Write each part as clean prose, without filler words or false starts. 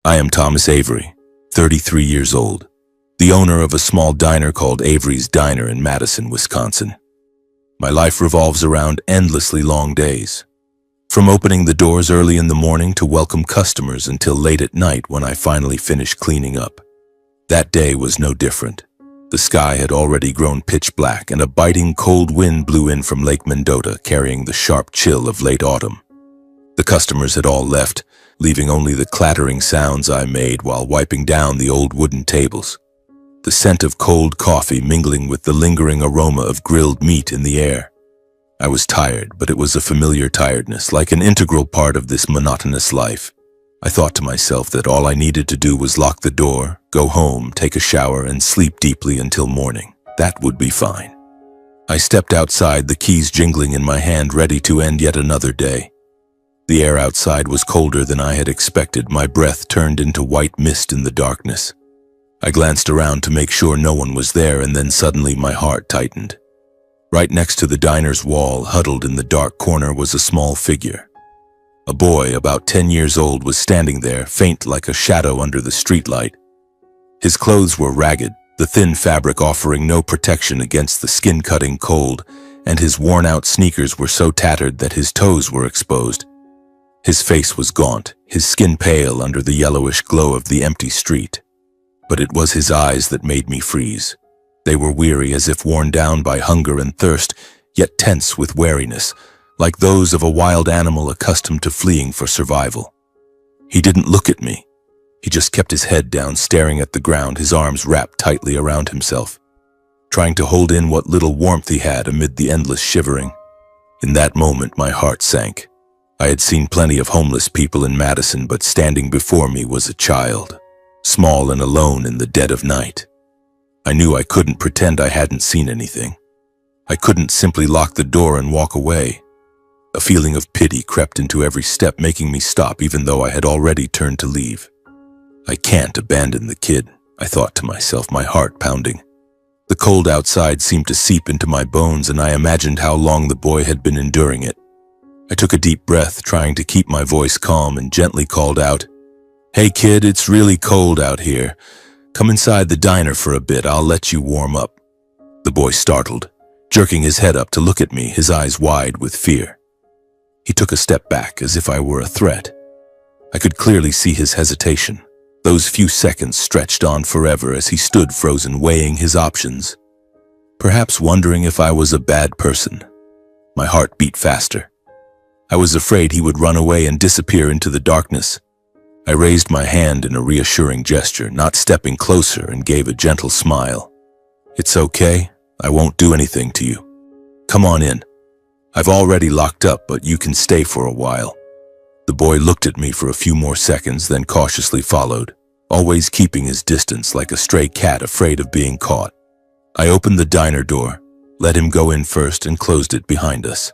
I am Thomas Avery, 33 years old, the owner of a small diner called Avery's Diner in Madison, Wisconsin. My life revolves around endlessly long days, from opening the doors early in the morning to welcome customers until late at night when I finally finish cleaning up. That day was no different. The sky had already grown pitch black and a biting cold wind blew in from Lake Mendota, carrying the sharp chill of late autumn. The customers had all left, leaving only the clattering sounds I made while wiping down the old wooden tables. The scent of cold coffee mingling with the lingering aroma of grilled meat in the air. I was tired, but it was a familiar tiredness, like an integral part of this monotonous life. I thought to myself that all I needed to do was lock the door, go home, take a shower, and sleep deeply until morning. That would be fine. I stepped outside, the keys jingling in my hand, ready to end yet another day. The air outside was colder than I had expected. My breath turned into white mist in the darkness. I glanced around to make sure no one was there, and then suddenly my heart tightened. Right next to the diner's wall, huddled in the dark corner, was a small figure. A boy about 10 years old was standing there, faint like a shadow under the streetlight. His clothes were ragged, the thin fabric offering no protection against the skin-cutting cold, and his worn-out sneakers were so tattered that his toes were exposed. His face was gaunt, his skin pale under the yellowish glow of the empty street. But it was his eyes that made me freeze. They were weary, as if worn down by hunger and thirst, yet tense with wariness, like those of a wild animal accustomed to fleeing for survival. He didn't look at me. He just kept his head down, staring at the ground, his arms wrapped tightly around himself, trying to hold in what little warmth he had amid the endless shivering. In that moment, my heart sank. I had seen plenty of homeless people in Madison, but standing before me was a child, small and alone in the dead of night. I knew I couldn't pretend I hadn't seen anything. I couldn't simply lock the door and walk away. A feeling of pity crept into every step, making me stop even though I had already turned to leave. I can't abandon the kid, I thought to myself, my heart pounding. The cold outside seemed to seep into my bones, and I imagined how long the boy had been enduring it. I took a deep breath, trying to keep my voice calm, and gently called out, "Hey kid, it's really cold out here. Come inside the diner for a bit, I'll let you warm up." The boy startled, jerking his head up to look at me, his eyes wide with fear. He took a step back, as if I were a threat. I could clearly see his hesitation. Those few seconds stretched on forever as he stood frozen, weighing his options, perhaps wondering if I was a bad person. My heart beat faster. I was afraid he would run away and disappear into the darkness. I raised my hand in a reassuring gesture, not stepping closer, and gave a gentle smile. "It's okay. I won't do anything to you. Come on in. I've already locked up, but you can stay for a while." The boy looked at me for a few more seconds, then cautiously followed, always keeping his distance like a stray cat afraid of being caught. I opened the diner door, let him go in first, and closed it behind us.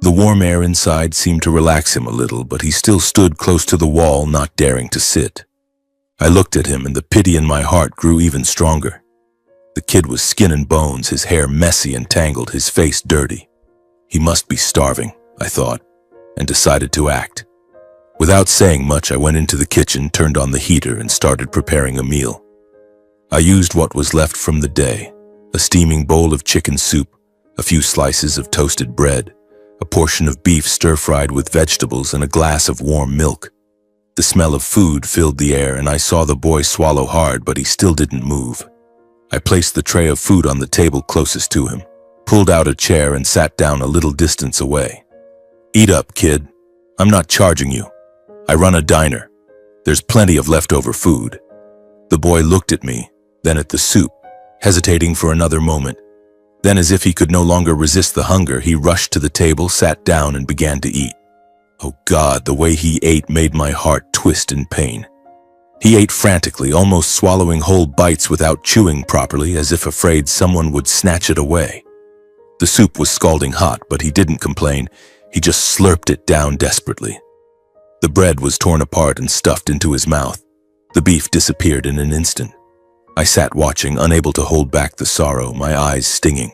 The warm air inside seemed to relax him a little, but he still stood close to the wall, not daring to sit. I looked at him, and the pity in my heart grew even stronger. The kid was skin and bones, his hair messy and tangled, his face dirty. He must be starving, I thought, and decided to act. Without saying much, I went into the kitchen, turned on the heater, and started preparing a meal. I used what was left from the day, a steaming bowl of chicken soup, a few slices of toasted bread, a portion of beef stir-fried with vegetables, and a glass of warm milk. The smell of food filled the air, and I saw the boy swallow hard, but he still didn't move. I placed the tray of food on the table closest to him, pulled out a chair, and sat down a little distance away. "Eat up, kid. I'm not charging you. I run a diner. There's plenty of leftover food." The boy looked at me, then at the soup, hesitating for another moment. Then, as if he could no longer resist the hunger, he rushed to the table, sat down, and began to eat. Oh God, the way he ate made my heart twist in pain. He ate frantically, almost swallowing whole bites without chewing properly, as if afraid someone would snatch it away. The soup was scalding hot, but he didn't complain. He just slurped it down desperately. The bread was torn apart and stuffed into his mouth. The beef disappeared in an instant. I sat watching, unable to hold back the sorrow, my eyes stinging.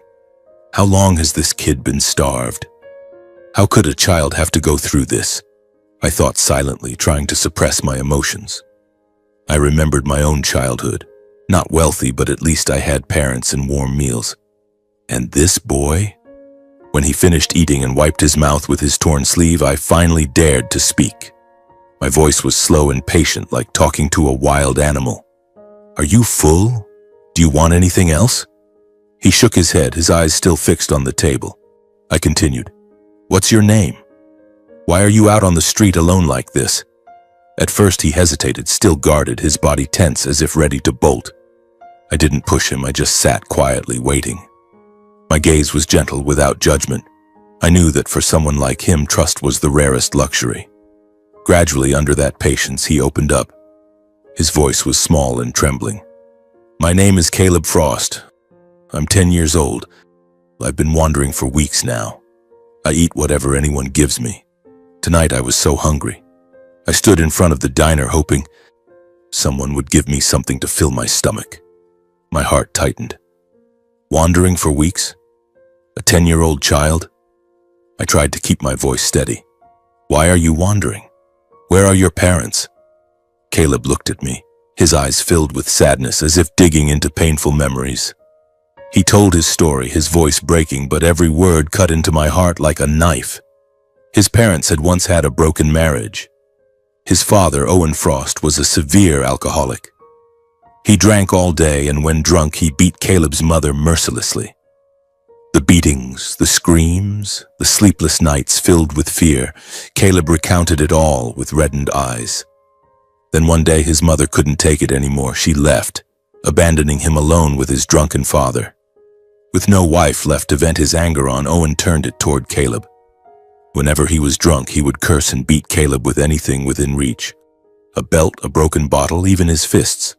How long has this kid been starved? How could a child have to go through this? I thought silently, trying to suppress my emotions. I remembered my own childhood. Not wealthy, but at least I had parents and warm meals. And this boy? When he finished eating and wiped his mouth with his torn sleeve, I finally dared to speak. My voice was slow and patient, like talking to a wild animal. Are you full? Do you want anything else? He shook his head, his eyes still fixed on the table. I continued. What's your name? Why are you out on the street alone like this? At first he hesitated, still guarded, his body tense as if ready to bolt. I didn't push him, I just sat quietly, waiting. My gaze was gentle, without judgment. I knew that for someone like him, trust was the rarest luxury. Gradually, under that patience, he opened up. His voice was small and trembling. My name is Caleb Frost. I'm 10 years old. I've been wandering for weeks now. I eat whatever anyone gives me. Tonight I was so hungry. I stood in front of the diner hoping someone would give me something to fill my stomach. My heart tightened. Wandering for weeks? A 10-year-old child? I tried to keep my voice steady. Why are you wandering? Where are your parents? Caleb looked at me, his eyes filled with sadness, as if digging into painful memories. He told his story, his voice breaking, but every word cut into my heart like a knife. His parents had once had a broken marriage. His father, Owen Frost, was a severe alcoholic. He drank all day, and when drunk, he beat Caleb's mother mercilessly. The beatings, the screams, the sleepless nights filled with fear, Caleb recounted it all with reddened eyes. Then one day his mother couldn't take it anymore. She left, abandoning him alone with his drunken father. With no wife left to vent his anger on, Owen turned it toward Caleb. Whenever he was drunk, he would curse and beat Caleb with anything within reach. A belt, a broken bottle, even his fists.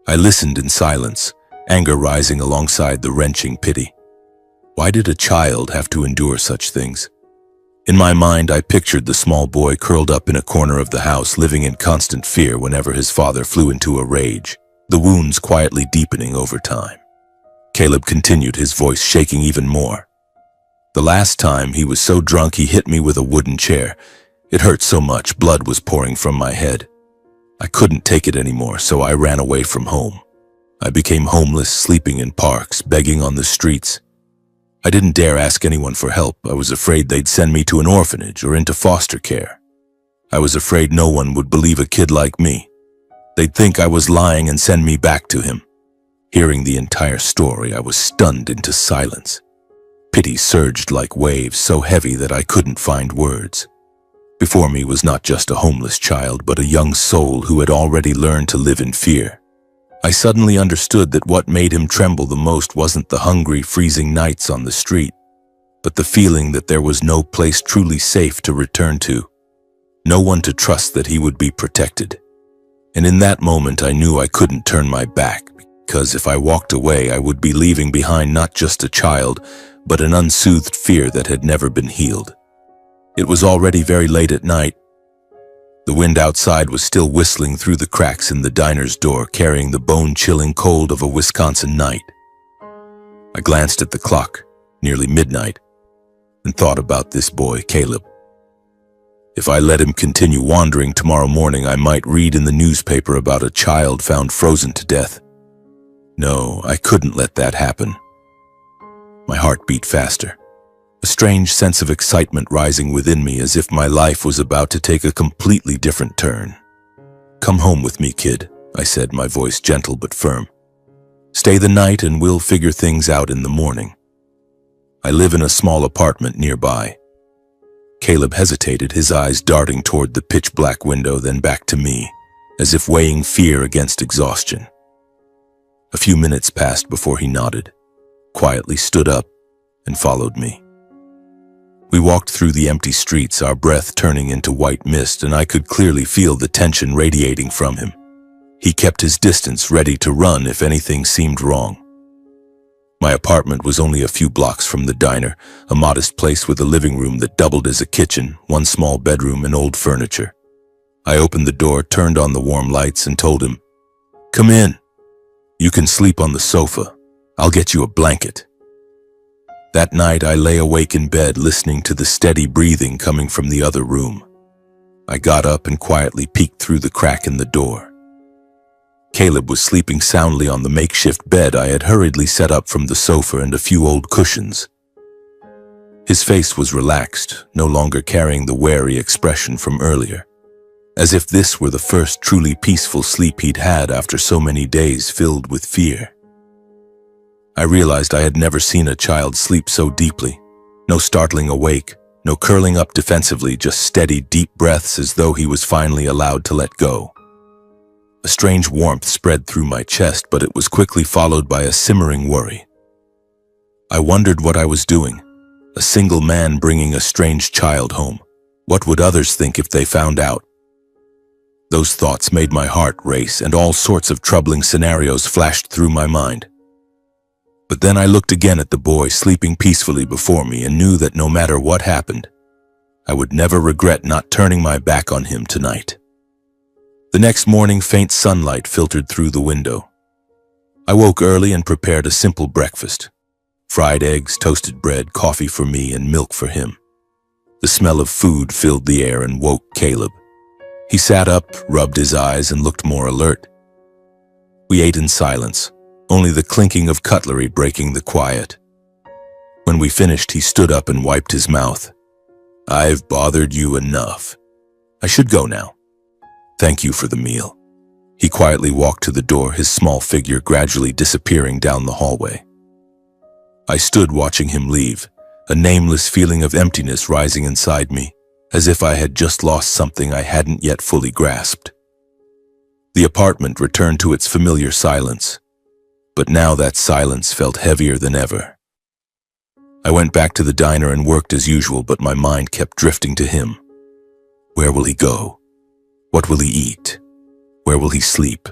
I listened in silence, anger rising alongside the wrenching pity. Why did a child have to endure such things? In my mind, I pictured the small boy curled up in a corner of the house, living in constant fear whenever his father flew into a rage, the wounds quietly deepening over time. Caleb continued, his voice shaking even more. The last time he was so drunk he hit me with a wooden chair. It hurt so much, blood was pouring from my head. I couldn't take it anymore, so I ran away from home. I became homeless, sleeping in parks, begging on the streets. I didn't dare ask anyone for help. I was afraid they'd send me to an orphanage or into foster care. I was afraid no one would believe a kid like me. They'd think I was lying and send me back to him. Hearing the entire story, I was stunned into silence. Pity surged like waves, so heavy that I couldn't find words. Before me was not just a homeless child, but a young soul who had already learned to live in fear. I suddenly understood that what made him tremble the most wasn't the hungry, freezing nights on the street, but the feeling that there was no place truly safe to return to, no one to trust that he would be protected. And in that moment, I knew I couldn't turn my back, because if I walked away, I would be leaving behind not just a child, but an unsoothed fear that had never been healed. It was already very late at night. The wind outside was still whistling through the cracks in the diner's door, carrying the bone-chilling cold of a Wisconsin night. I glanced at the clock, nearly midnight, and thought about this boy, Caleb. If I let him continue wandering, tomorrow morning I might read in the newspaper about a child found frozen to death. No, I couldn't let that happen. My heart beat faster. A strange sense of excitement rising within me, as if my life was about to take a completely different turn. Come home with me, kid, I said, my voice gentle but firm. Stay the night and we'll figure things out in the morning. I live in a small apartment nearby. Caleb hesitated, his eyes darting toward the pitch-black window, then back to me, as if weighing fear against exhaustion. A few minutes passed before he nodded, quietly stood up, and followed me. We walked through the empty streets, our breath turning into white mist, and I could clearly feel the tension radiating from him. He kept his distance, ready to run if anything seemed wrong. My apartment was only a few blocks from the diner, a modest place with a living room that doubled as a kitchen, one small bedroom, and old furniture. I opened the door, turned on the warm lights, and told him, "Come in. You can sleep on the sofa. I'll get you a blanket." That night, I lay awake in bed, listening to the steady breathing coming from the other room. I got up and quietly peeked through the crack in the door. Caleb was sleeping soundly on the makeshift bed I had hurriedly set up from the sofa and a few old cushions. His face was relaxed, no longer carrying the wary expression from earlier, as if this were the first truly peaceful sleep he'd had after so many days filled with fear. I realized I had never seen a child sleep so deeply. No startling awake, no curling up defensively, just steady, deep breaths as though he was finally allowed to let go. A strange warmth spread through my chest, but it was quickly followed by a simmering worry. I wondered what I was doing, a single man bringing a strange child home. What would others think if they found out? Those thoughts made my heart race, and all sorts of troubling scenarios flashed through my mind. But then I looked again at the boy sleeping peacefully before me and knew that no matter what happened, I would never regret not turning my back on him tonight. The next morning, faint sunlight filtered through the window. I woke early and prepared a simple breakfast. Fried eggs, toasted bread, coffee for me, and milk for him. The smell of food filled the air and woke Caleb. He sat up, rubbed his eyes, and looked more alert. We ate in silence, only the clinking of cutlery breaking the quiet. When we finished, he stood up and wiped his mouth. "I've bothered you enough. I should go now. Thank you for the meal." He quietly walked to the door, his small figure gradually disappearing down the hallway. I stood watching him leave, a nameless feeling of emptiness rising inside me, as if I had just lost something I hadn't yet fully grasped. The apartment returned to its familiar silence, but now that silence felt heavier than ever. I went back to the diner and worked as usual, but my mind kept drifting to him. Where will he go? What will he eat? Where will he sleep?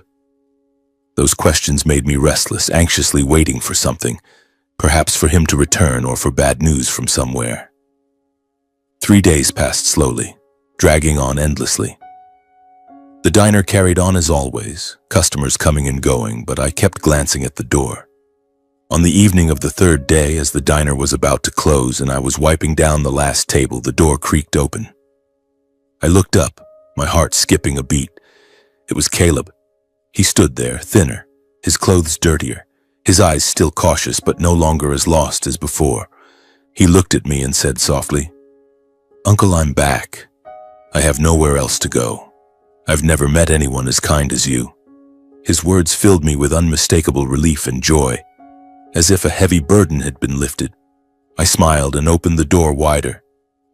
Those questions made me restless, anxiously waiting for something, perhaps for him to return or for bad news from somewhere. 3 days passed slowly, dragging on endlessly. The diner carried on as always, customers coming and going, but I kept glancing at the door. On the evening of the third day, as the diner was about to close and I was wiping down the last table, the door creaked open. I looked up, my heart skipping a beat. It was Caleb. He stood there, thinner, his clothes dirtier, his eyes still cautious but no longer as lost as before. He looked at me and said softly, "Uncle, I'm back. I have nowhere else to go. I've never met anyone as kind as you." His words filled me with unmistakable relief and joy, as if a heavy burden had been lifted. I smiled and opened the door wider.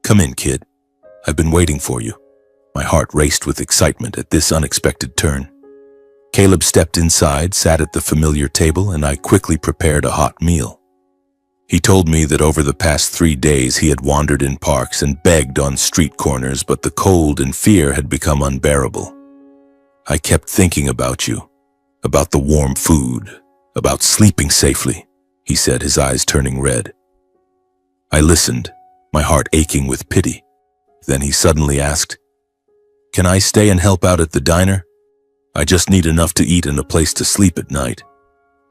"Come in, kid. I've been waiting for you." My heart raced with excitement at this unexpected turn. Caleb stepped inside, sat at the familiar table, and I quickly prepared a hot meal. He told me that over the past 3 days he had wandered in parks and begged on street corners, but the cold and fear had become unbearable. "I kept thinking about you, about the warm food, about sleeping safely," he said, his eyes turning red. I listened, my heart aching with pity. Then he suddenly asked, "Can I stay and help out at the diner? I just need enough to eat and a place to sleep at night.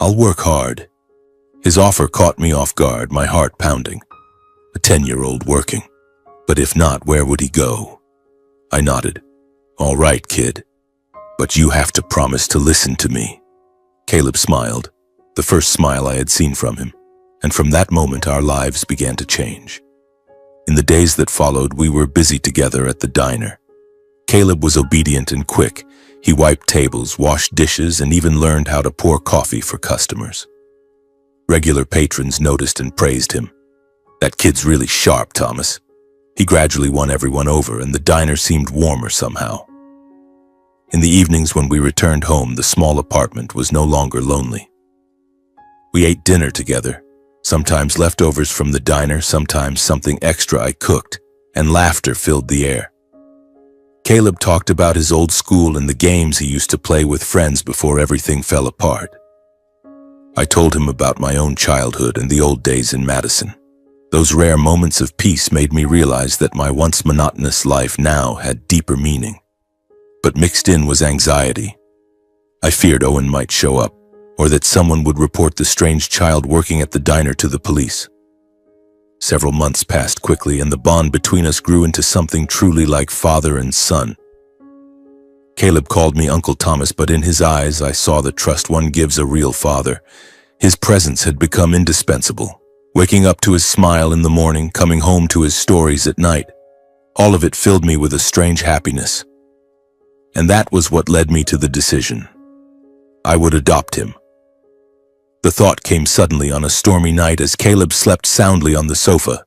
I'll work hard." His offer caught me off guard, my heart pounding. A 10-year-old working. But if not, where would he go? I nodded. "All right, kid. But you have to promise to listen to me." Caleb smiled, the first smile I had seen from him, and from that moment our lives began to change. In the days that followed, we were busy together at the diner. Caleb was obedient and quick. He wiped tables, washed dishes, and even learned how to pour coffee for customers. Regular patrons noticed and praised him. "That kid's really sharp, Thomas." He gradually won everyone over, and the diner seemed warmer somehow. In the evenings when we returned home, the small apartment was no longer lonely. We ate dinner together, sometimes leftovers from the diner, sometimes something extra I cooked, and laughter filled the air. Caleb talked about his old school and the games he used to play with friends before everything fell apart. I told him about my own childhood and the old days in Madison. Those rare moments of peace made me realize that my once monotonous life now had deeper meaning. But mixed in was anxiety. I feared Owen might show up, or that someone would report the strange child working at the diner to the police. Several months passed quickly, and the bond between us grew into something truly like father and son. Caleb called me Uncle Thomas, but in his eyes I saw the trust one gives a real father. His presence had become indispensable. Waking up to his smile in the morning, coming home to his stories at night, all of it filled me with a strange happiness. And that was what led me to the decision. I would adopt him. The thought came suddenly on a stormy night as Caleb slept soundly on the sofa.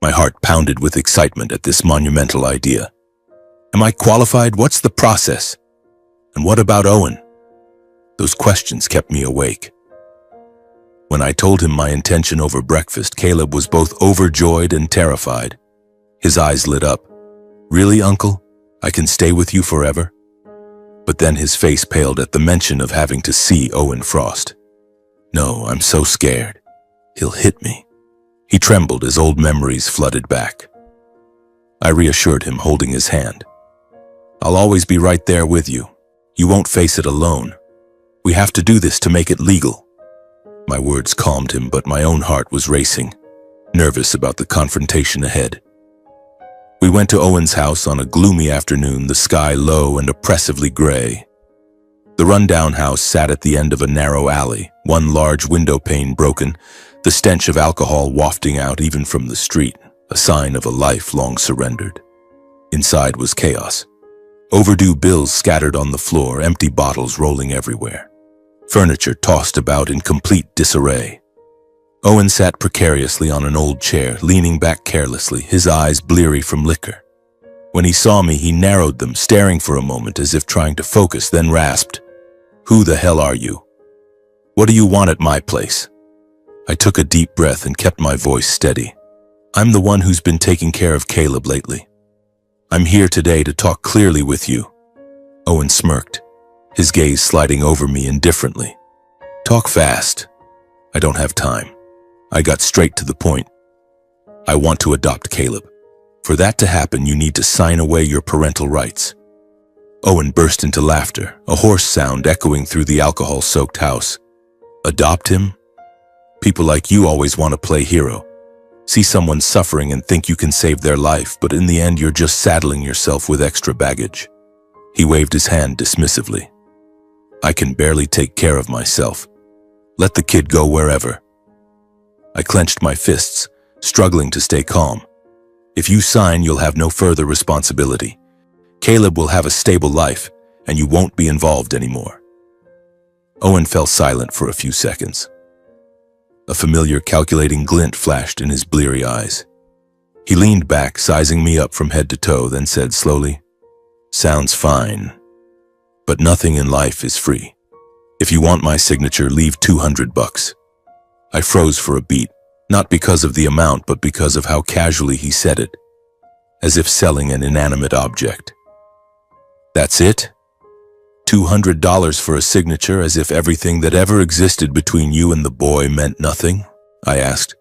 My heart pounded with excitement at this monumental idea. Am I qualified? What's the process? And what about Owen? Those questions kept me awake. When I told him my intention over breakfast, Caleb was both overjoyed and terrified. His eyes lit up. Really, Uncle? I can stay with you forever? But then his face paled at the mention of having to see Owen Frost. No, I'm so scared. He'll hit me. He trembled as old memories flooded back. I reassured him, holding his hand. I'll always be right there with you. You won't face it alone. We have to do this to make it legal. My words calmed him, but my own heart was racing, nervous about the confrontation ahead. We went to Owen's house on a gloomy afternoon, the sky low and oppressively gray. The rundown house sat at the end of a narrow alley, one large window pane broken, the stench of alcohol wafting out even from the street, a sign of a life long surrendered. Inside was chaos. Overdue bills scattered on the floor, empty bottles rolling everywhere. Furniture tossed about in complete disarray. Owen sat precariously on an old chair, leaning back carelessly, his eyes bleary from liquor. When he saw me, he narrowed them, staring for a moment as if trying to focus, then rasped, "Who the hell are you? What do you want at my place?" I took a deep breath and kept my voice steady. I'm the one who's been taking care of Caleb lately. I'm here today to talk clearly with you. Owen smirked, his gaze sliding over me indifferently. Talk fast. I don't have time. I got straight to the point. I want to adopt Caleb. For that to happen, you need to sign away your parental rights. Owen burst into laughter, a hoarse sound echoing through the alcohol-soaked house. Adopt him? People like you always want to play hero. See someone suffering and think you can save their life, but in the end you're just saddling yourself with extra baggage. He waved his hand dismissively. I can barely take care of myself. Let the kid go wherever. I clenched my fists, struggling to stay calm. If you sign, you'll have no further responsibility. Caleb will have a stable life, and you won't be involved anymore. Owen fell silent for a few seconds. A familiar calculating glint flashed in his bleary eyes. He leaned back, sizing me up from head to toe, then said slowly, Sounds fine, but nothing in life is free. If you want my signature, leave $200. I froze for a beat, not because of the amount, but because of how casually he said it, as if selling an inanimate object. That's it? $200 for a signature, as if everything that ever existed between you and the boy meant nothing? I asked.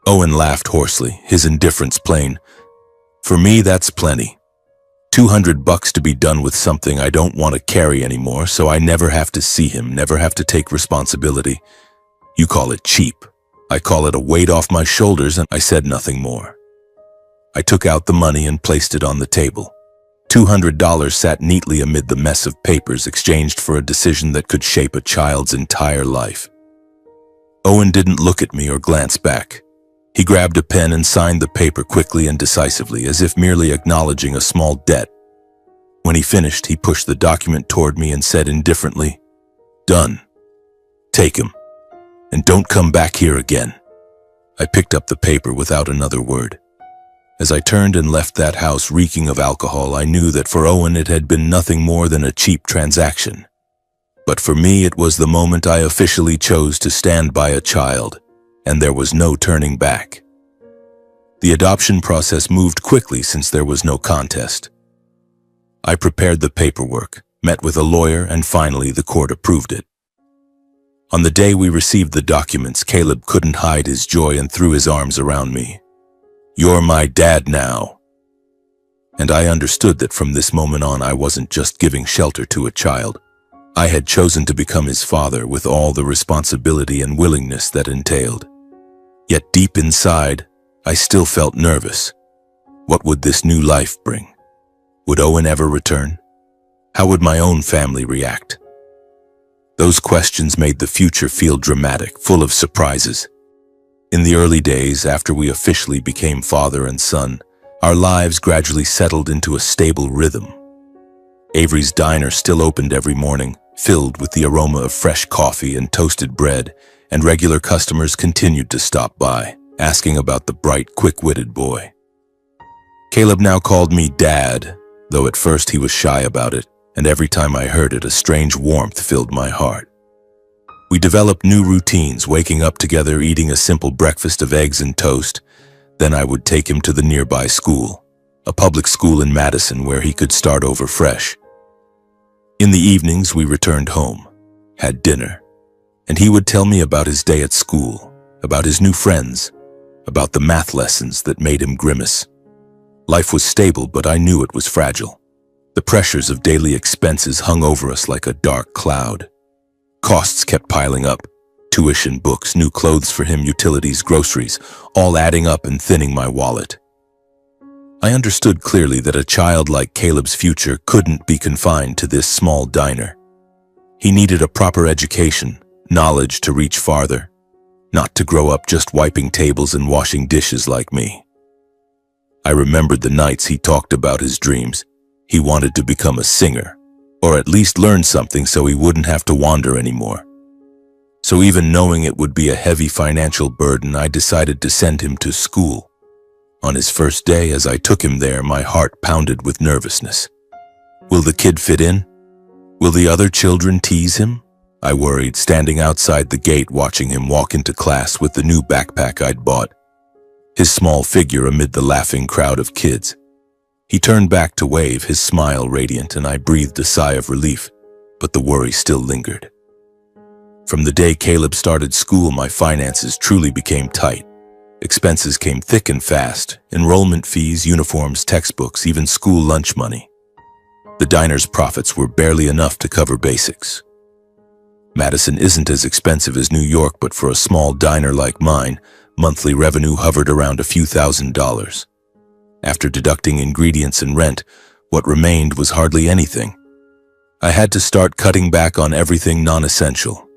Owen laughed hoarsely, his indifference plain. For me, that's plenty. $200 to be done with something I don't want to carry anymore, so I never have to see him, never have to take responsibility. You call it cheap. I call it a weight off my shoulders, and I said nothing more. I took out the money and placed it on the table. $200 sat neatly amid the mess of papers exchanged for a decision that could shape a child's entire life. Owen didn't look at me or glance back. He grabbed a pen and signed the paper quickly and decisively, as if merely acknowledging a small debt. When he finished, he pushed the document toward me and said indifferently, Done. Take him. And don't come back here again. I picked up the paper without another word. As I turned and left that house reeking of alcohol, I knew that for Owen it had been nothing more than a cheap transaction. But for me, it was the moment I officially chose to stand by a child, and there was no turning back. The adoption process moved quickly since there was no contest. I prepared the paperwork, met with a lawyer, and finally the court approved it. On the day we received the documents, Caleb couldn't hide his joy and threw his arms around me. You're my dad now. And I understood that from this moment on, I wasn't just giving shelter to a child. I had chosen to become his father with all the responsibility and willingness that entailed. Yet deep inside, I still felt nervous. What would this new life bring? Would Owen ever return? How would my own family react? Those questions made the future feel dramatic, full of surprises. In the early days, after we officially became father and son, our lives gradually settled into a stable rhythm. Avery's Diner still opened every morning, filled with the aroma of fresh coffee and toasted bread, and regular customers continued to stop by, asking about the bright, quick-witted boy. Caleb now called me Dad, though at first he was shy about it, and every time I heard it, a strange warmth filled my heart. We developed new routines, waking up together, eating a simple breakfast of eggs and toast. Then I would take him to the nearby school, a public school in Madison where he could start over fresh. In the evenings, we returned home, had dinner, and he would tell me about his day at school, about his new friends, about the math lessons that made him grimace. Life was stable, but I knew it was fragile. The pressures of daily expenses hung over us like a dark cloud. Costs kept piling up. Tuition, books, new clothes for him, utilities, groceries, all adding up and thinning my wallet. I understood clearly that a child like Caleb's future couldn't be confined to this small diner. He needed a proper education, knowledge to reach farther, not to grow up just wiping tables and washing dishes like me. I remembered the nights he talked about his dreams. He wanted to become a singer, or at least learn something so he wouldn't have to wander anymore. So even knowing it would be a heavy financial burden, I decided to send him to school. On his first day, as I took him there, my heart pounded with nervousness. Will the kid fit in? Will the other children tease him? I worried, standing outside the gate watching him walk into class with the new backpack I'd bought, his small figure amid the laughing crowd of kids. He turned back to wave, his smile radiant, and I breathed a sigh of relief, but the worry still lingered. From the day Caleb started school, my finances truly became tight. Expenses came thick and fast: enrollment fees, uniforms, textbooks, even school lunch money. The diner's profits were barely enough to cover basics. Madison isn't as expensive as New York, but for a small diner like mine, monthly revenue hovered around a few $1,000s. After deducting ingredients and rent, what remained was hardly anything. I had to start cutting back on everything non-essential.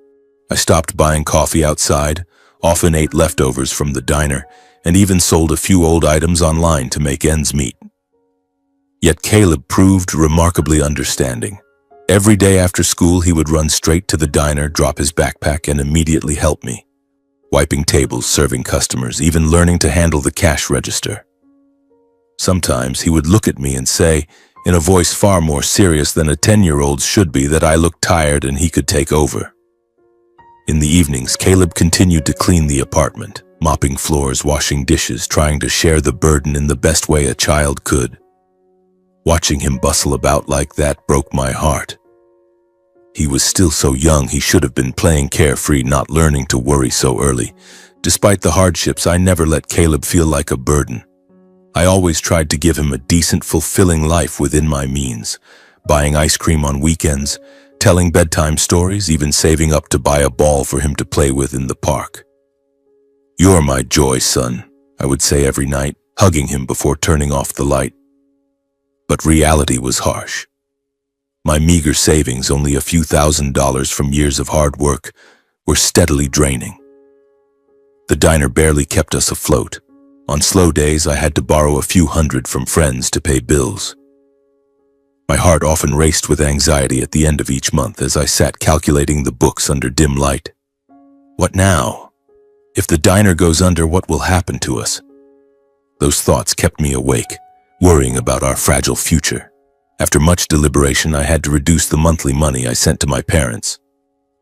I stopped buying coffee outside, often ate leftovers from the diner, and even sold a few old items online to make ends meet. Yet Caleb proved remarkably understanding. Every day after school, he would run straight to the diner, drop his backpack, and immediately help me, wiping tables, serving customers, even learning to handle the cash register. Sometimes he would look at me and say, in a voice far more serious than a 10-year-old's should be, that I looked tired and he could take over. In the evenings, Caleb continued to clean the apartment, mopping floors, washing dishes, trying to share the burden in the best way a child could. Watching him bustle about like that broke my heart. He was still so young, he should have been playing carefree, not learning to worry so early. Despite the hardships, I never let Caleb feel like a burden. I always tried to give him a decent, fulfilling life within my means, buying ice cream on weekends, telling bedtime stories, even saving up to buy a ball for him to play with in the park. "You're my joy, son," I would say every night, hugging him before turning off the light. But reality was harsh. My meager savings, only a few $1,000s from years of hard work, were steadily draining. The diner barely kept us afloat. On slow days, I had to borrow a few hundred from friends to pay bills. My heart often raced with anxiety at the end of each month as I sat calculating the books under dim light. What now? If the diner goes under, what will happen to us? Those thoughts kept me awake, worrying about our fragile future. After much deliberation, I had to reduce the monthly money I sent to my parents.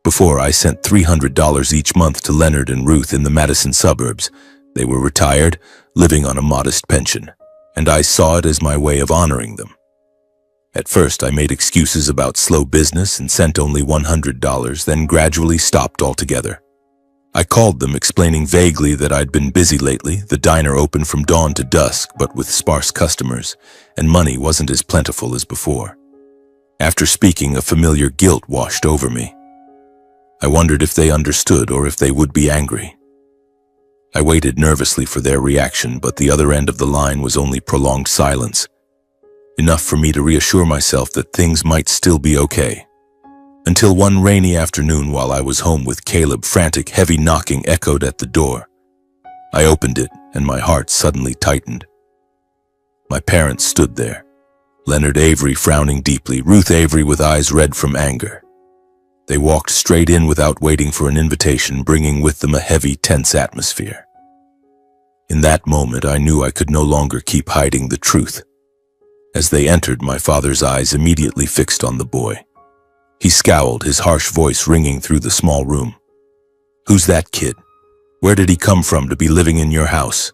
Before, I sent $300 each month to Leonard and Ruth in the Madison suburbs. They were retired, living on a modest pension, and I saw it as my way of honoring them. At first, I made excuses about slow business and sent only $100, then gradually stopped altogether. I called them, explaining vaguely that I'd been busy lately. The diner opened from dawn to dusk, but with sparse customers, and money wasn't as plentiful as before. After speaking, a familiar guilt washed over me. I wondered if they understood or if they would be angry. I waited nervously for their reaction, but the other end of the line was only prolonged silence. enough for me to reassure myself that things might still be okay. Until one rainy afternoon while I was home with Caleb, frantic, heavy knocking echoed at the door. I opened it, and my heart suddenly tightened. My parents stood there, Leonard Avery frowning deeply, Ruth Avery with eyes red from anger. They walked straight in without waiting for an invitation, bringing with them a heavy, tense atmosphere. In that moment, I knew I could no longer keep hiding the truth. As they entered, my father's eyes immediately fixed on the boy. He scowled, his harsh voice ringing through the small room. "Who's that kid? Where did he come from to be living in your house?"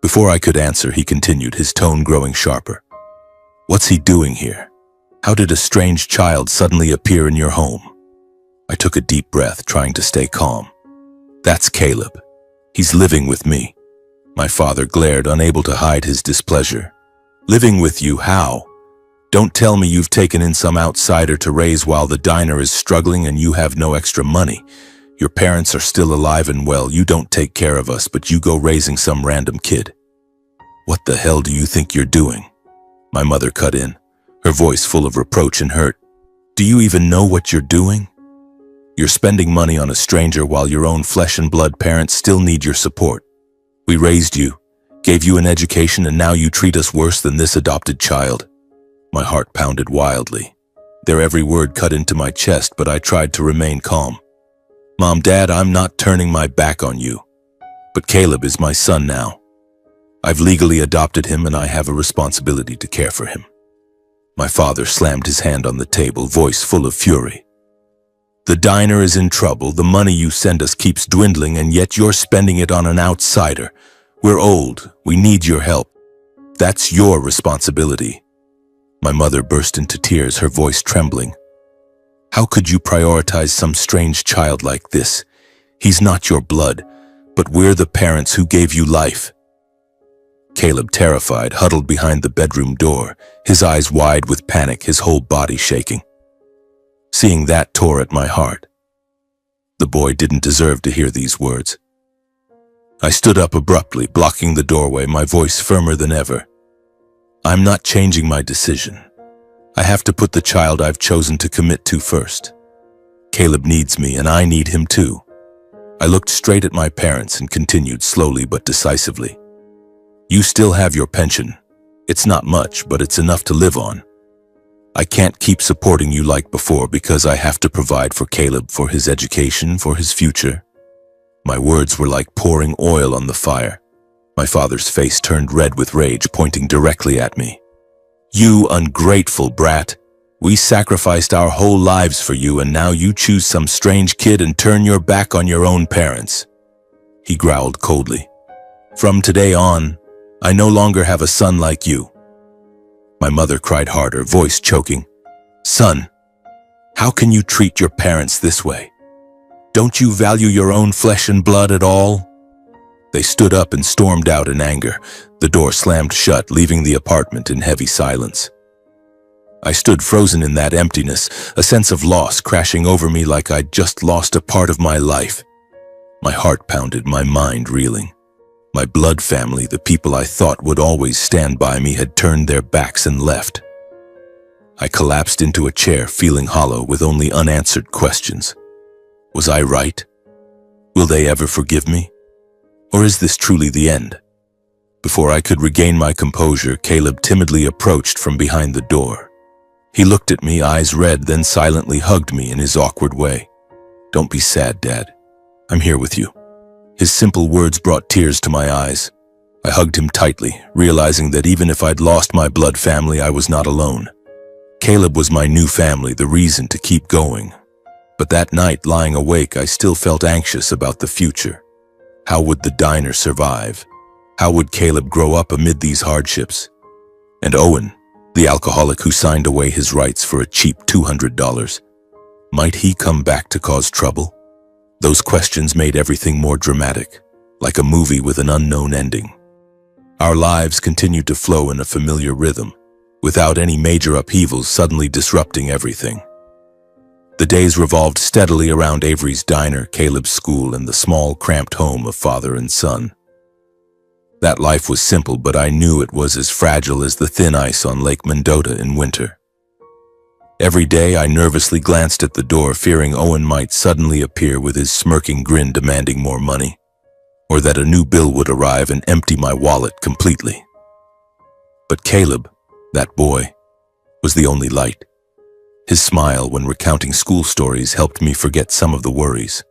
Before I could answer, he continued, his tone growing sharper. "What's he doing here? How did a strange child suddenly appear in your home?" I took a deep breath, trying to stay calm. "That's Caleb. He's living with me." My father glared, unable to hide his displeasure. "Living with you? How? Don't tell me you've taken in some outsider to raise while the diner is struggling and you have no extra money. Your parents are still alive and well. You don't take care of us, but you go raising some random kid. What the hell do you think you're doing?" My mother cut in, her voice full of reproach and hurt. "Do you even know what you're doing? You're spending money on a stranger while your own flesh and blood parents still need your support. We raised you, gave you an education, and now you treat us worse than this adopted child." My heart pounded wildly. Their every word cut into my chest, but I tried to remain calm. "Mom, Dad, I'm not turning my back on you. But Caleb is my son now. I've legally adopted him and I have a responsibility to care for him." My father slammed his hand on the table, voice full of fury. "The diner is in trouble, the money you send us keeps dwindling, and yet you're spending it on an outsider. We're old, we need your help. That's your responsibility." My mother burst into tears, her voice trembling. "How could you prioritize some strange child like this? He's not your blood, but we're the parents who gave you life." Caleb, terrified, huddled behind the bedroom door, his eyes wide with panic, his whole body shaking. Seeing that tore at my heart. The boy didn't deserve to hear these words. I stood up abruptly, blocking the doorway, my voice firmer than ever. "I'm not changing my decision. I have to put the child I've chosen to commit to first. Caleb needs me, and I need him too." I looked straight at my parents and continued slowly but decisively. "You still have your pension. It's not much, but it's enough to live on. I can't keep supporting you like before because I have to provide for Caleb, for his education, for his future." My words were like pouring oil on the fire. My father's face turned red with rage, pointing directly at me. "You ungrateful brat. We sacrificed our whole lives for you, and now you choose some strange kid and turn your back on your own parents." He growled coldly. "From today on, I no longer have a son like you." My mother cried harder, voice choking. "Son, how can you treat your parents this way? Don't you value your own flesh and blood at all?" They stood up and stormed out in anger. The door slammed shut, leaving the apartment in heavy silence. I stood frozen in that emptiness, a sense of loss crashing over me like I'd just lost a part of my life. My heart pounded, my mind reeling. My blood family, the people I thought would always stand by me, had turned their backs and left. I collapsed into a chair, feeling hollow, with only unanswered questions. Was I right? Will they ever forgive me? Or is this truly the end? Before I could regain my composure, Caleb timidly approached from behind the door. He looked at me, eyes red, then silently hugged me in his awkward way. "Don't be sad, Dad. I'm here with you." His simple words brought tears to my eyes. I hugged him tightly, realizing that even if I'd lost my blood family, I was not alone. Caleb was my new family, the reason to keep going. But that night, lying awake, I still felt anxious about the future. How would the diner survive? How would Caleb grow up amid these hardships? And Owen, the alcoholic who signed away his rights for a cheap $200, might he come back to cause trouble? Those questions made everything more dramatic, like a movie with an unknown ending. Our lives continued to flow in a familiar rhythm, without any major upheavals suddenly disrupting everything. The days revolved steadily around Avery's diner, Caleb's school, and the small, cramped home of father and son. That life was simple, but I knew it was as fragile as the thin ice on Lake Mendota in winter. Every day I nervously glanced at the door, fearing Owen might suddenly appear with his smirking grin demanding more money, or that a new bill would arrive and empty my wallet completely. But Caleb, that boy, was the only light. His smile when recounting school stories helped me forget some of the worries.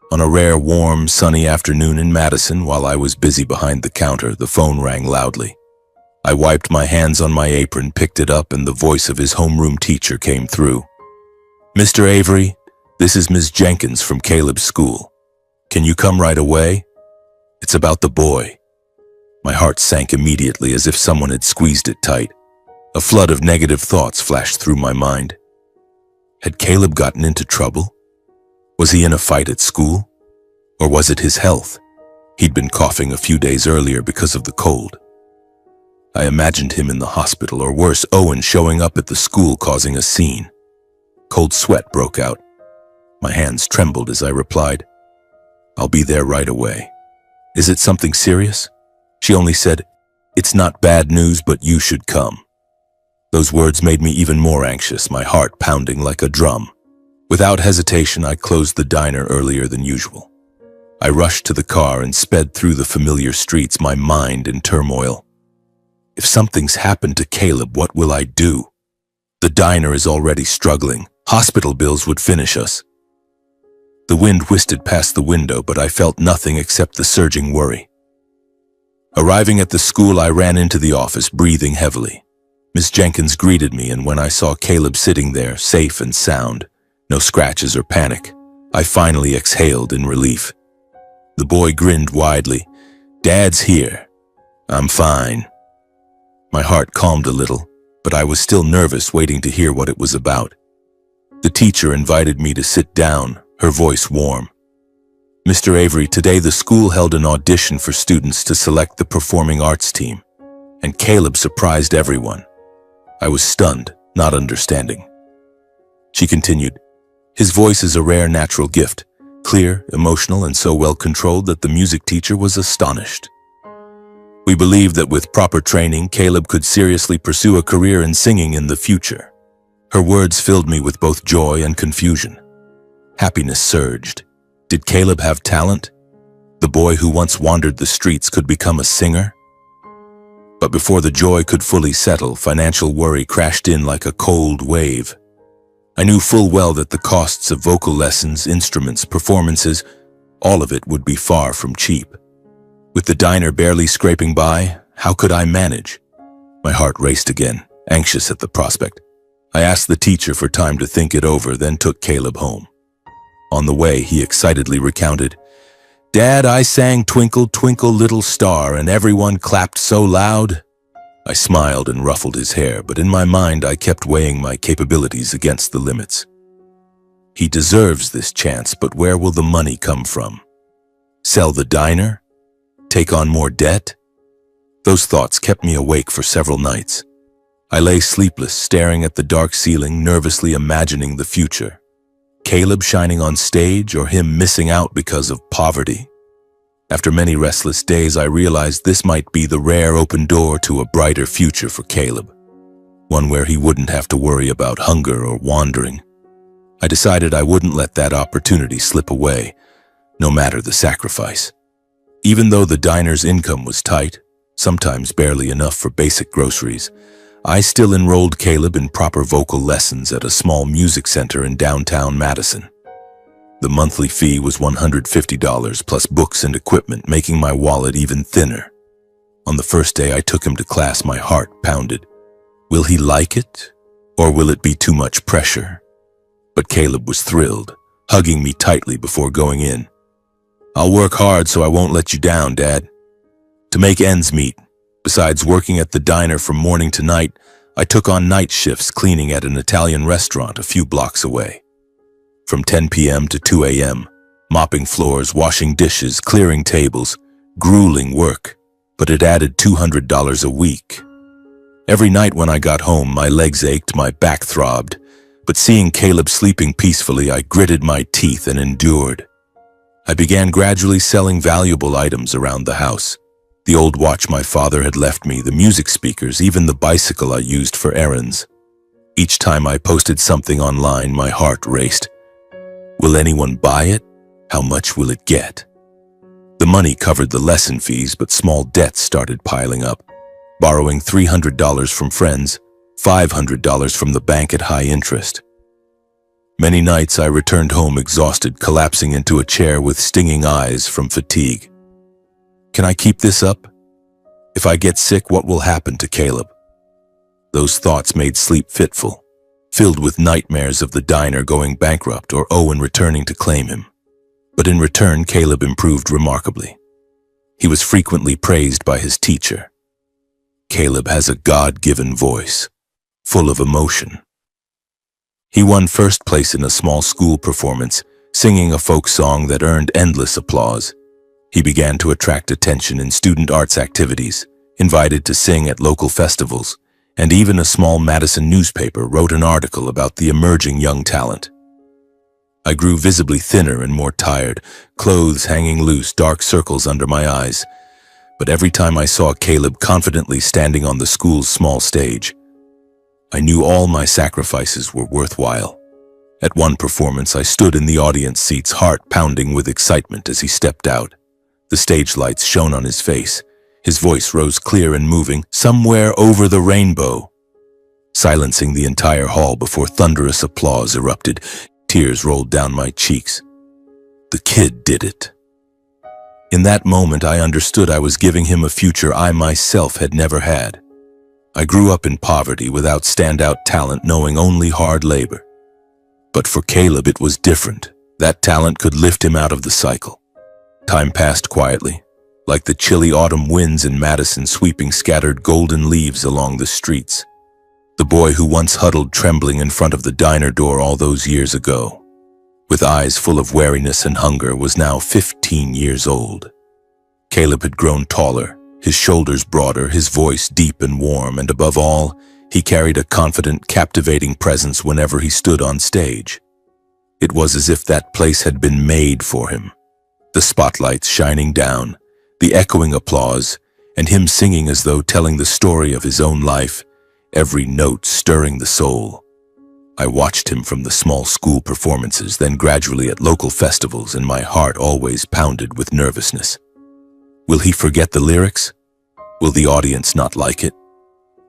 On a rare, warm, sunny afternoon in Madison, while I was busy behind the counter, the phone rang loudly. I wiped my hands on my apron, picked it up, and the voice of his homeroom teacher came through. "Mr. Avery, this is Ms. Jenkins from Caleb's school. Can you come right away? It's about the boy." My heart sank immediately as if someone had squeezed it tight. A flood of negative thoughts flashed through my mind. Had Caleb gotten into trouble? Was he in a fight at school? Or was it his health? He'd been coughing a few days earlier because of the cold. I imagined him in the hospital, or worse, Owen showing up at the school causing a scene. Cold sweat broke out. My hands trembled as I replied, "I'll be there right away." "Is it something serious?" She only said, "It's not bad news, but you should come." Those words made me even more anxious, my heart pounding like a drum. Without hesitation, I closed the diner earlier than usual. I rushed to the car and sped through the familiar streets, my mind in turmoil. If something's happened to Caleb, what will I do? The diner is already struggling. Hospital bills would finish us. The wind whistled past the window, but I felt nothing except the surging worry. Arriving at the school, I ran into the office, breathing heavily. Miss Jenkins greeted me, and when I saw Caleb sitting there, safe and sound, no scratches or panic, I finally exhaled in relief. The boy grinned widely. "Dad's here. I'm fine." My heart calmed a little, but I was still nervous, waiting to hear what it was about. The teacher invited me to sit down, her voice warm. "Mr. Avery, today the school held an audition for students to select the performing arts team, and Caleb surprised everyone." I was stunned, not understanding. She continued, "His voice is a rare natural gift, clear, emotional, and so well controlled that the music teacher was astonished. We believe that with proper training, Caleb could seriously pursue a career in singing in the future." Her words filled me with both joy and confusion. Happiness surged. Did Caleb have talent? The boy who once wandered the streets could become a singer? But before the joy could fully settle, financial worry crashed in like a cold wave. I knew full well that the costs of vocal lessons, instruments, performances, all of it would be far from cheap. With the diner barely scraping by, how could I manage? My heart raced again, anxious at the prospect. I asked the teacher for time to think it over, then took Caleb home. On the way, he excitedly recounted, "Dad, I sang 'Twinkle, Twinkle, Little Star,' and everyone clapped so loud." I smiled and ruffled his hair, but in my mind I kept weighing my capabilities against the limits. He deserves this chance, but where will the money come from? Sell the diner? Take on more debt? Those thoughts kept me awake for several nights. I lay sleepless, staring at the dark ceiling, nervously imagining the future. Caleb shining on stage, or him missing out because of poverty? After many restless days, I realized this might be the rare open door to a brighter future for Caleb, one where he wouldn't have to worry about hunger or wandering. I decided I wouldn't let that opportunity slip away, no matter the sacrifice. Even though the diner's income was tight, sometimes barely enough for basic groceries, I still enrolled Caleb in proper vocal lessons at a small music center in downtown Madison. The monthly fee was $150 plus books and equipment, making my wallet even thinner. On the first day I took him to class, my heart pounded. Will he like it, or will it be too much pressure? But Caleb was thrilled, hugging me tightly before going in. "I'll work hard so I won't let you down, Dad." To make ends meet, besides working at the diner from morning to night, I took on night shifts cleaning at an Italian restaurant a few blocks away. From 10 p.m. to 2 a.m., mopping floors, washing dishes, clearing tables, grueling work, but it added $200 a week. Every night when I got home, my legs ached, my back throbbed, but seeing Caleb sleeping peacefully, I gritted my teeth and endured. I began gradually selling valuable items around the house, The old watch my father had left me, the music speakers, even the bicycle I used for errands. Each time I posted something online, my heart raced. Will anyone buy it? How much will it get? The money covered the lesson fees, but small debts started piling up. Borrowing $300 from friends, $500 from the bank at high interest. Many nights I returned home exhausted, collapsing into a chair with stinging eyes from fatigue. Can I keep this up? If I get sick, what will happen to Caleb? Those thoughts made sleep fitful, filled with nightmares of the diner going bankrupt or Owen returning to claim him. But in return, Caleb improved remarkably. He was frequently praised by his teacher. Caleb has a God-given voice, full of emotion. He won first place in a small school performance, singing a folk song that earned endless applause. He began to attract attention in student arts activities, invited to sing at local festivals, and even a small Madison newspaper wrote an article about the emerging young talent. I grew visibly thinner and more tired, clothes hanging loose, dark circles under my eyes. But every time I saw Caleb confidently standing on the school's small stage, I knew all my sacrifices were worthwhile. At one performance, I stood in the audience seats, heart pounding with excitement as he stepped out. The stage lights shone on his face. His voice rose clear and moving, "Somewhere over the rainbow," silencing the entire hall before thunderous applause erupted. Tears rolled down my cheeks. The kid did it. In that moment, I understood I was giving him a future I myself had never had. I grew up in poverty without standout talent, knowing only hard labor. But for Caleb, it was different. That talent could lift him out of the cycle. Time passed quietly, like the chilly autumn winds in Madison sweeping scattered golden leaves along the streets. The boy who once huddled trembling in front of the diner door all those years ago, with eyes full of weariness and hunger, was now 15 years old. Caleb had grown taller, his shoulders broader, his voice deep and warm, and above all, he carried a confident, captivating presence whenever he stood on stage. It was as if that place had been made for him. The spotlights shining down, the echoing applause, and him singing as though telling the story of his own life, every note stirring the soul. I watched him from the small school performances, then gradually at local festivals, and my heart always pounded with nervousness. Will he forget the lyrics? Will the audience not like it?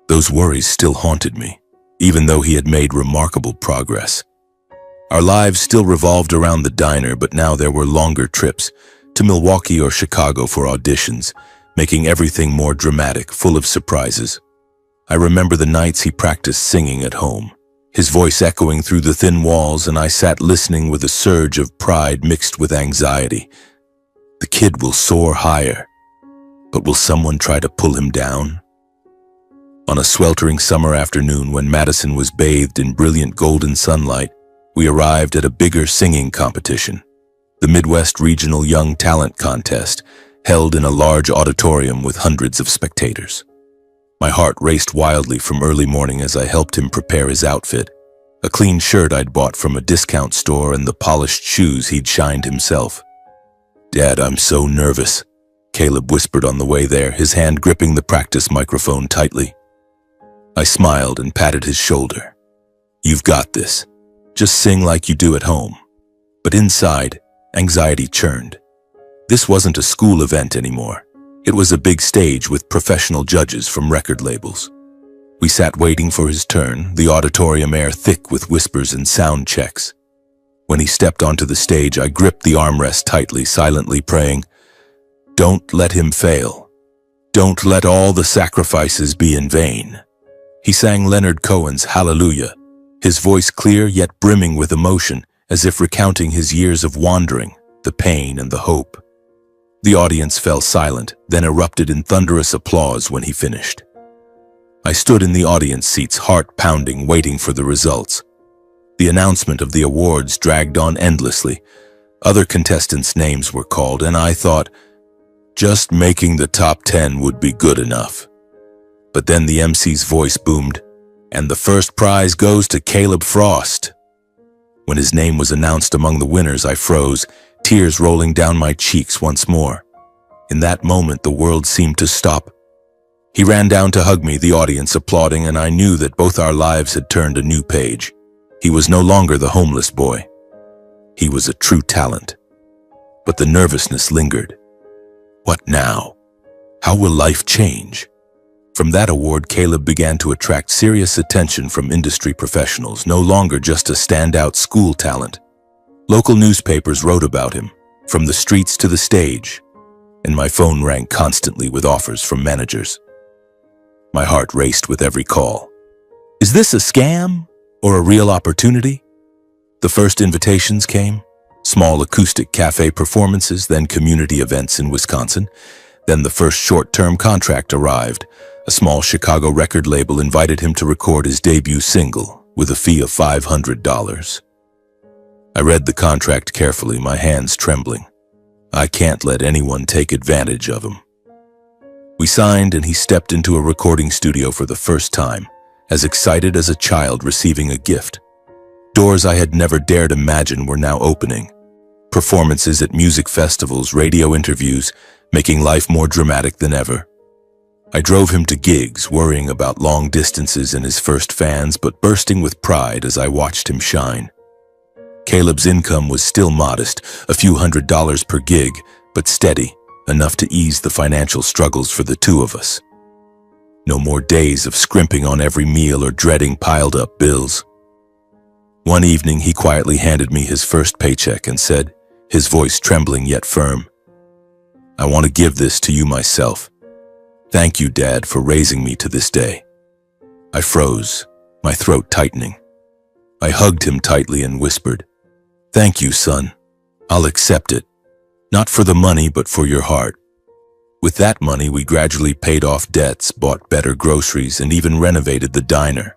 Those worries still haunted me, even though he had made remarkable progress. Our lives still revolved around the diner, but now there were longer trips to Milwaukee or Chicago for auditions, making everything more dramatic, full of surprises. I remember the nights he practiced singing at home, his voice echoing through the thin walls, and I sat listening with a surge of pride mixed with anxiety. The kid will soar higher, but will someone try to pull him down? On a sweltering summer afternoon when Madison was bathed in brilliant golden sunlight, we arrived at a bigger singing competition, the Midwest Regional Young Talent Contest, held in a large auditorium with hundreds of spectators. My heart raced wildly from early morning as I helped him prepare his outfit, a clean shirt I'd bought from a discount store and the polished shoes he'd shined himself. "Dad, I'm so nervous," Caleb whispered on the way there, his hand gripping the practice microphone tightly. I smiled and patted his shoulder. "You've got this. Just sing like you do at home." But inside, anxiety churned. This wasn't a school event anymore. It was a big stage with professional judges from record labels. We sat waiting for his turn, the auditorium air thick with whispers and sound checks. When he stepped onto the stage, I gripped the armrest tightly, silently praying, "Don't let him fail. Don't let all the sacrifices be in vain." He sang Leonard Cohen's Hallelujah, his voice clear yet brimming with emotion, as if recounting his years of wandering, the pain and the hope. The audience fell silent, then erupted in thunderous applause when he finished. I stood in the audience seats, heart pounding, waiting for the results. The announcement of the awards dragged on endlessly. Other contestants' names were called, and I thought, just making the top 10 would be good enough. But then the MC's voice boomed, and the first prize goes to Caleb Frost. When his name was announced among the winners, I froze, tears rolling down my cheeks once more. In that moment, the world seemed to stop. He ran down to hug me, the audience applauding, and I knew that both our lives had turned a new page. He was no longer the homeless boy. He was a true talent. But the nervousness lingered. What now? How will life change? From that award, Caleb began to attract serious attention from industry professionals, no longer just a standout school talent. Local newspapers wrote about him, from the streets to the stage, and my phone rang constantly with offers from managers. My heart raced with every call. Is this a scam or a real opportunity? The first invitations came, small acoustic cafe performances, then community events in Wisconsin. Then the first short-term contract arrived. A small Chicago record label invited him to record his debut single with a fee of $500. I read the contract carefully, my hands trembling. I can't let anyone take advantage of him. We signed and he stepped into a recording studio for the first time, as excited as a child receiving a gift. Doors I had never dared imagine were now opening. Performances at music festivals, radio interviews, making life more dramatic than ever. I drove him to gigs, worrying about long distances and his first fans, but bursting with pride as I watched him shine. Caleb's income was still modest, a few $100s per gig, but steady, enough to ease the financial struggles for the two of us. No more days of scrimping on every meal or dreading piled-up bills. One evening, he quietly handed me his first paycheck and said, his voice trembling yet firm, "I want to give this to you myself. Thank you, Dad, for raising me to this day." I froze, my throat tightening. I hugged him tightly and whispered, "Thank you, son. I'll accept it. Not for the money, but for your heart." With that money, we gradually paid off debts, bought better groceries, and even renovated the diner.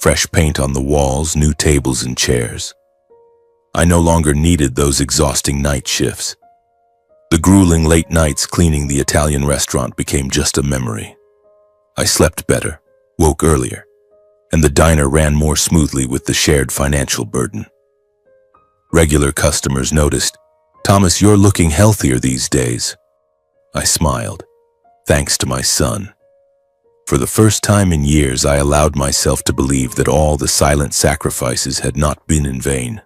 Fresh paint on the walls, new tables and chairs. I no longer needed those exhausting night shifts. The grueling late nights cleaning the Italian restaurant became just a memory. I slept better, woke earlier, and the diner ran more smoothly with the shared financial burden. Regular customers noticed, "Thomas, you're looking healthier these days." I smiled, thanks to my son. For the first time in years, I allowed myself to believe that all the silent sacrifices had not been in vain.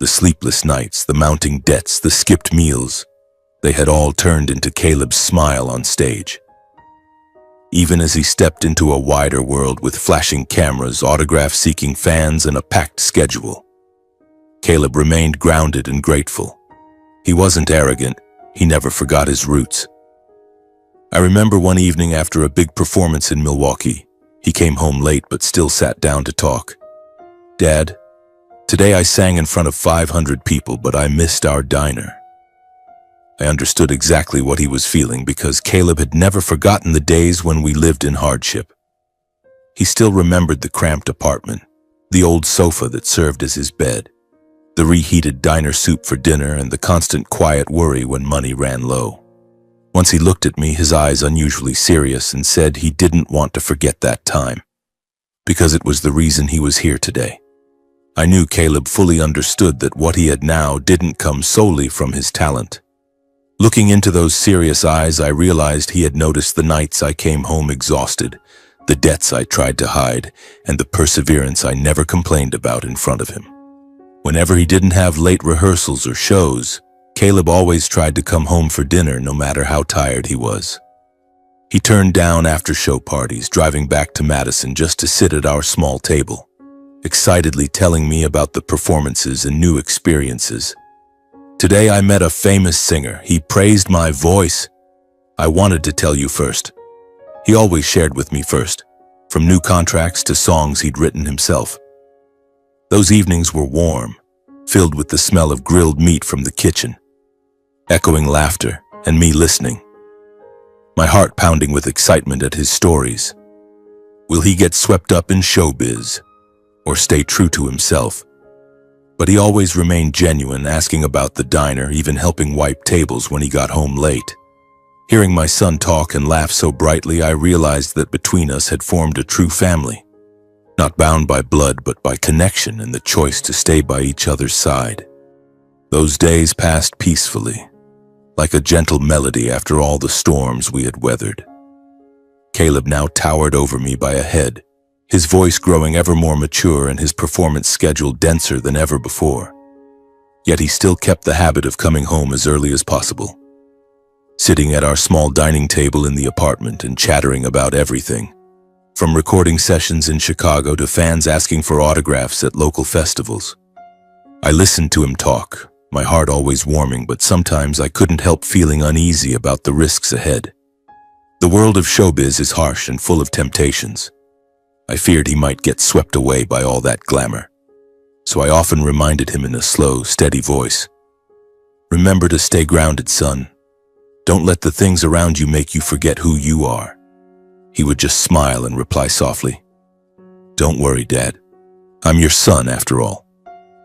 The sleepless nights, the mounting debts, the skipped meals, they had all turned into Caleb's smile on stage. Even as he stepped into a wider world with flashing cameras, autograph-seeking fans, and a packed schedule, Caleb remained grounded and grateful. He wasn't arrogant. He never forgot his roots. I remember one evening after a big performance in Milwaukee, he came home late but still sat down to talk. "Dad, today I sang in front of 500 people, but I missed our diner." I understood exactly what he was feeling because Caleb had never forgotten the days when we lived in hardship. He still remembered the cramped apartment, the old sofa that served as his bed, the reheated diner soup for dinner, and the constant quiet worry when money ran low. Once he looked at me, his eyes unusually serious, and said he didn't want to forget that time, because it was the reason he was here today. I knew Caleb fully understood that what he had now didn't come solely from his talent. Looking into those serious eyes, I realized he had noticed the nights I came home exhausted, the debts I tried to hide, and the perseverance I never complained about in front of him. Whenever he didn't have late rehearsals or shows, Caleb always tried to come home for dinner no matter how tired he was. He turned down after-show parties, driving back to Madison just to sit at our small table, excitedly telling me about the performances and new experiences. "Today I met a famous singer. He praised my voice. I wanted to tell you first." He always shared with me first, from new contracts to songs he'd written himself. Those evenings were warm, filled with the smell of grilled meat from the kitchen, echoing laughter and me listening, my heart pounding with excitement at his stories. Will he get swept up in showbiz or stay true to himself? But he always remained genuine, asking about the diner, even helping wipe tables when he got home late. Hearing my son talk and laugh so brightly, I realized that between us had formed a true family, not bound by blood but by connection and the choice to stay by each other's side. Those days passed peacefully. like a gentle melody after all the storms we had weathered. Caleb now towered over me by a head, his voice growing ever more mature and his performance schedule denser than ever before. Yet he still kept the habit of coming home as early as possible, sitting at our small dining table in the apartment and chattering about everything, from recording sessions in Chicago to fans asking for autographs at local festivals. I listened to him talk, my heart always warming, but sometimes I couldn't help feeling uneasy about the risks ahead. The world of showbiz is harsh and full of temptations. I feared he might get swept away by all that glamour, so I often reminded him in a slow, steady voice, "Remember to stay grounded, son. Don't let the things around you make you forget who you are." He would just smile and reply softly, "Don't worry, Dad. I'm your son after all."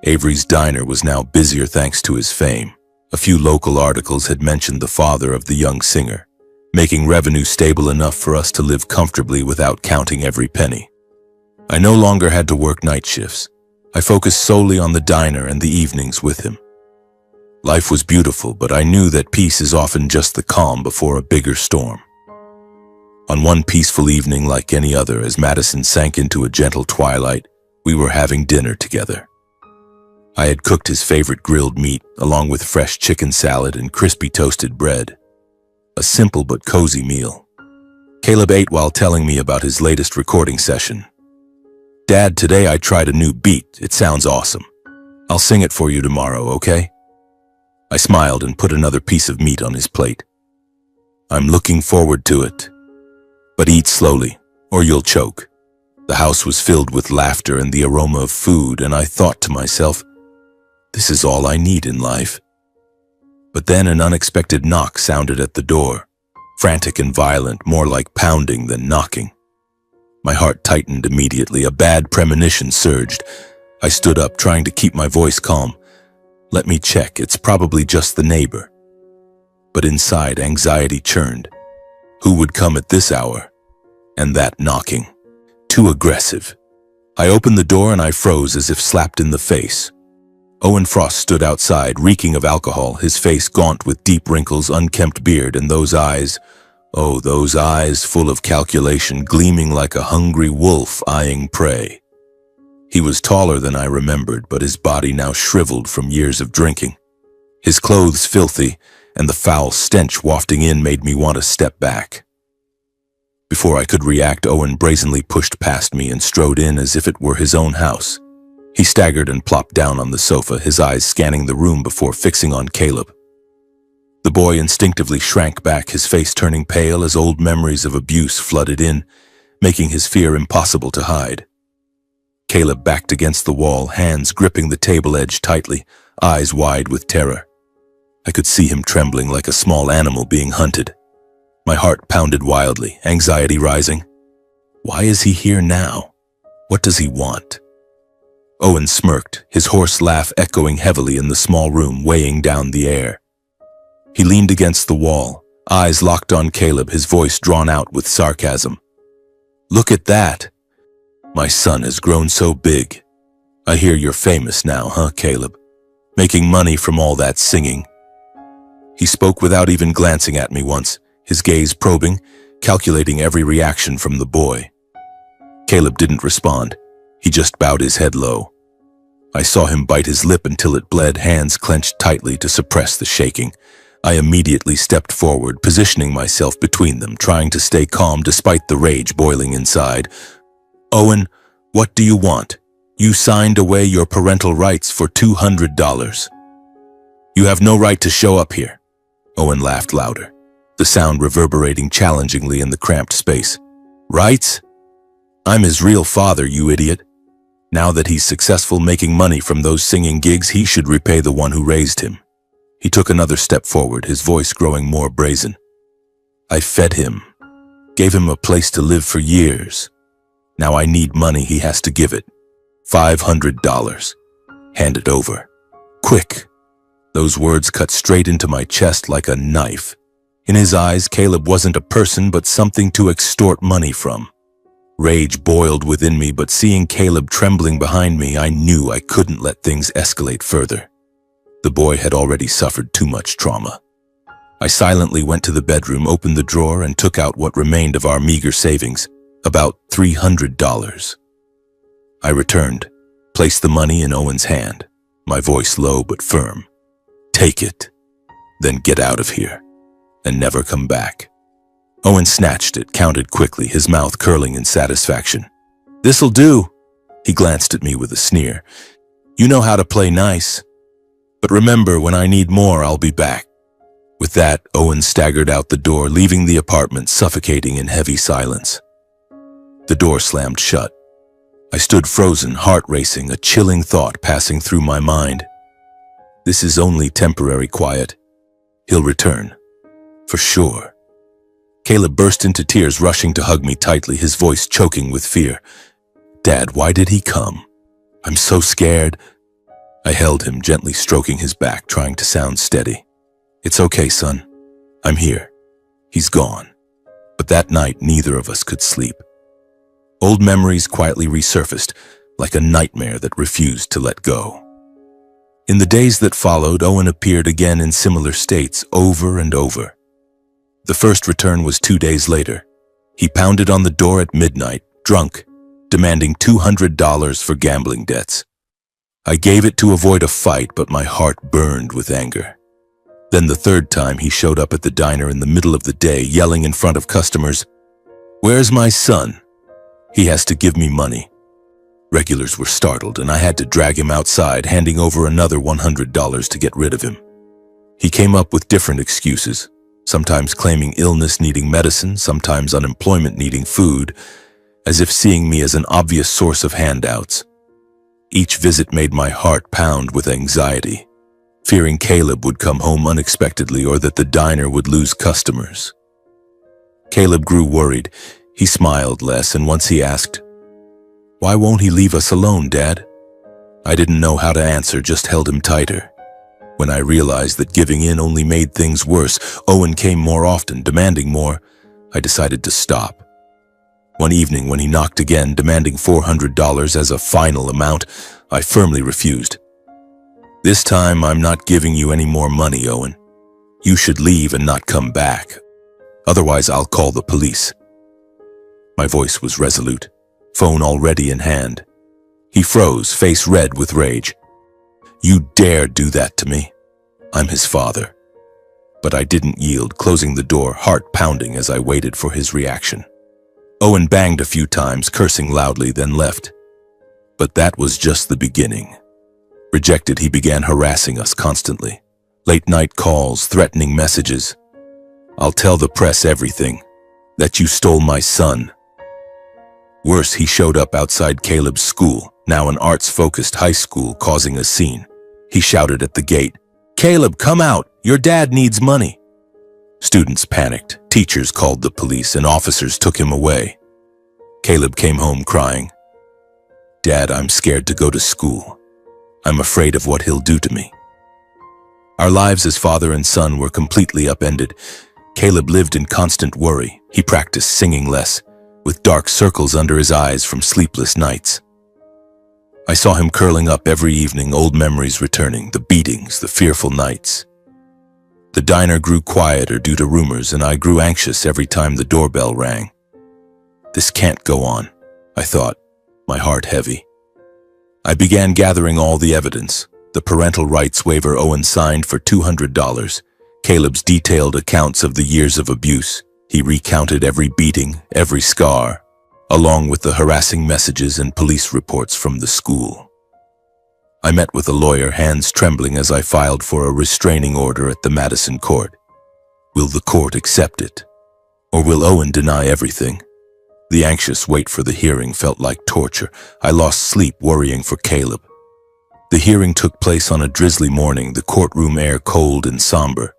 Avery's diner was now busier thanks to his fame. A few local articles had mentioned the father of the young singer, making revenue stable enough for us to live comfortably without counting every penny. I no longer had to work night shifts. I focused solely on the diner and the evenings with him. Life was beautiful, but I knew that peace is often just the calm before a bigger storm. On one peaceful evening like any other, as Madison sank into a gentle twilight, we were having dinner together. I had cooked his favorite grilled meat, along with fresh chicken salad and crispy toasted bread. A simple but cozy meal. Caleb ate while telling me about his latest recording session. "Dad, today I tried a new beat. It sounds awesome. I'll sing it for you tomorrow, okay?" I smiled and put another piece of meat on his plate. "I'm looking forward to it. But eat slowly, or you'll choke." The house was filled with laughter and the aroma of food, and I thought to myself, this is all I need in life. But then an unexpected knock sounded at the door, frantic and violent, more like pounding than knocking. My heart tightened immediately. A bad premonition surged. I stood up, trying to keep my voice calm. "Let me check. It's probably just the neighbor." But inside, anxiety churned. Who would come at this hour? And that knocking. Too aggressive. I opened the door and I froze as if slapped in the face. Owen Frost stood outside, reeking of alcohol, his face gaunt with deep wrinkles, unkempt beard, and those eyes, oh, those eyes full of calculation, gleaming like a hungry wolf eyeing prey. He was taller than I remembered, but his body now shriveled from years of drinking. His clothes filthy, and the foul stench wafting in made me want to step back. Before I could react, Owen brazenly pushed past me and strode in as if it were his own house. He staggered and plopped down on the sofa, his eyes scanning the room before fixing on Caleb. The boy instinctively shrank back, his face turning pale as old memories of abuse flooded in, making his fear impossible to hide. Caleb backed against the wall, hands gripping the table edge tightly, eyes wide with terror. I could see him trembling like a small animal being hunted. My heart pounded wildly, anxiety rising. Why is he here now? What does he want? Owen smirked, his hoarse laugh echoing heavily in the small room, weighing down the air. He leaned against the wall, eyes locked on Caleb, his voice drawn out with sarcasm. "Look at that! My son has grown so big. I hear you're famous now, huh, Caleb? Making money from all that singing." He spoke without even glancing at me once, his gaze probing, calculating every reaction from the boy. Caleb didn't respond. He just bowed his head low. I saw him bite his lip until it bled, hands clenched tightly to suppress the shaking. I immediately stepped forward, positioning myself between them, trying to stay calm despite the rage boiling inside. "Owen, what do you want? You signed away your parental rights for $200. You have no right to show up here." Owen laughed louder, the sound reverberating challengingly in the cramped space. "Rights? I'm his real father, you idiot. Now that he's successful making money from those singing gigs, he should repay the one who raised him." He took another step forward, his voice growing more brazen. "I fed him, gave him a place to live for years. Now I need money, he has to give it. $500. Hand it over. Quick." Those words cut straight into my chest like a knife. In his eyes, Caleb wasn't a person, but something to extort money from. Rage boiled within me, but seeing Caleb trembling behind me, I knew I couldn't let things escalate further. The boy had already suffered too much trauma. I silently went to the bedroom, opened the drawer, and took out what remained of our meager savings, about $300. I returned, placed the money in Owen's hand, my voice low but firm. "Take it, then get out of here, and never come back." Owen snatched it, counted quickly, his mouth curling in satisfaction. "This'll do." He glanced at me with a sneer. "You know how to play nice. But remember, when I need more, I'll be back." With that, Owen staggered out the door, leaving the apartment suffocating in heavy silence. The door slammed shut. I stood frozen, heart racing, a chilling thought passing through my mind. This is only temporary quiet. He'll return. For sure. Caleb burst into tears, rushing to hug me tightly, his voice choking with fear. "Dad, why did he come? I'm so scared." I held him, gently stroking his back, trying to sound steady. "It's okay, son. I'm here. He's gone." But that night, neither of us could sleep. Old memories quietly resurfaced, like a nightmare that refused to let go. In the days that followed, Owen appeared again in similar states, over and over. The first return was 2 days later. He pounded on the door at midnight, drunk, demanding $200 for gambling debts. I gave it to avoid a fight, but my heart burned with anger. Then the third time, he showed up at the diner in the middle of the day, yelling in front of customers, "Where's my son? He has to give me money." Regulars were startled, and I had to drag him outside, handing over another $100 to get rid of him. He came up with different excuses, sometimes claiming illness needing medicine, sometimes unemployment needing food, as if seeing me as an obvious source of handouts. Each visit made my heart pound with anxiety, fearing Caleb would come home unexpectedly or that the diner would lose customers. Caleb grew worried. He smiled less, and once he asked, "Why won't he leave us alone, Dad?" I didn't know how to answer, just held him tighter. When I realized that giving in only made things worse, Owen came more often, demanding more, I decided to stop. One evening, when he knocked again, demanding $400 as a final amount, I firmly refused. "This time, I'm not giving you any more money, Owen. You should leave and not come back. Otherwise, I'll call the police." My voice was resolute, phone already in hand. He froze, face red with rage. "You dare do that to me? I'm his father." But I didn't yield, closing the door, heart pounding as I waited for his reaction. Owen banged a few times, cursing loudly, then left. But that was just the beginning. Rejected, he began harassing us constantly. Late-night calls, threatening messages. "I'll tell the press everything. That you stole my son." Worse, he showed up outside Caleb's school, now an arts-focused high school, causing a scene. He shouted at the gate, "Caleb, come out! Your dad needs money!" Students panicked, teachers called the police, and officers took him away. Caleb came home crying, "Dad, I'm scared to go to school. I'm afraid of what he'll do to me." Our lives as father and son were completely upended. Caleb lived in constant worry. He practiced singing less, with dark circles under his eyes from sleepless nights. I saw him curling up every evening, old memories returning, the beatings, the fearful nights. The diner grew quieter due to rumors, and I grew anxious every time the doorbell rang. This can't go on, I thought, my heart heavy. I began gathering all the evidence, the parental rights waiver Owen signed for $200, Caleb's detailed accounts of the years of abuse. He recounted every beating, every scar, along with the harassing messages and police reports from the school. I met with a lawyer, hands trembling as I filed for a restraining order at the Madison court. Will the court accept it? Or will Owen deny everything? The anxious wait for the hearing felt like torture. I lost sleep worrying for Caleb. The hearing took place on a drizzly morning, the courtroom air cold and somber.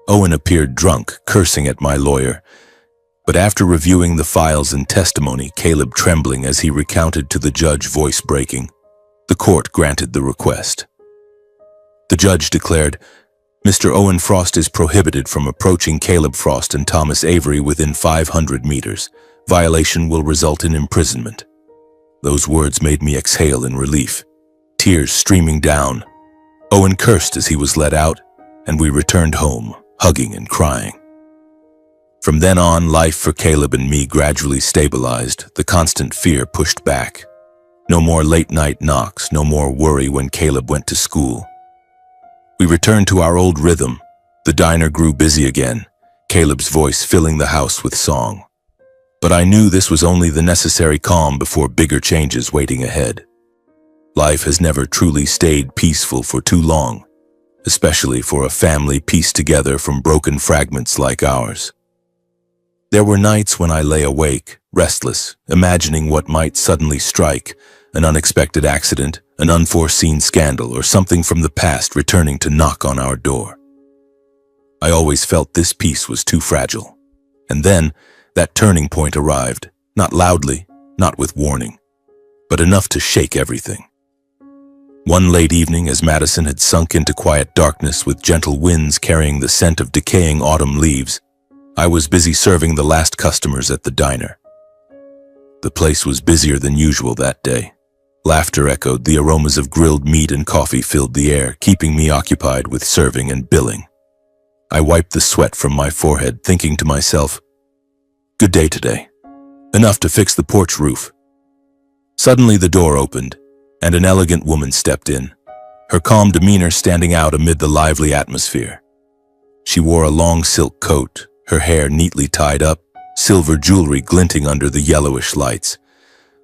Owen appeared drunk, cursing at my lawyer. But after reviewing the files and testimony, Caleb trembling as he recounted to the judge, voice breaking, the court granted the request. The judge declared, "Mr. Owen Frost is prohibited from approaching Caleb Frost and Thomas Avery within 500 meters. Violation will result in imprisonment." Those words made me exhale in relief, tears streaming down. Owen cursed as he was let out, and we returned home, hugging and crying. From then on, life for Caleb and me gradually stabilized, the constant fear pushed back. No more late-night knocks, no more worry when Caleb went to school. We returned to our old rhythm. The diner grew busy again, Caleb's voice filling the house with song. But I knew this was only the necessary calm before bigger changes waiting ahead. Life has never truly stayed peaceful for too long, especially for a family pieced together from broken fragments like ours. There were nights when I lay awake, restless, imagining what might suddenly strike, an unexpected accident, an unforeseen scandal, or something from the past returning to knock on our door. I always felt this peace was too fragile. And then, that turning point arrived, not loudly, not with warning, but enough to shake everything. One late evening, as Madison had sunk into quiet darkness with gentle winds carrying the scent of decaying autumn leaves, I was busy serving the last customers at the diner. The place was busier than usual that day. Laughter echoed, the aromas of grilled meat and coffee filled the air, keeping me occupied with serving and billing. I wiped the sweat from my forehead, thinking to myself, "Good day today. Enough to fix the porch roof." Suddenly the door opened, and an elegant woman stepped in, her calm demeanor standing out amid the lively atmosphere. She wore a long silk coat, her hair neatly tied up, silver jewelry glinting under the yellowish lights,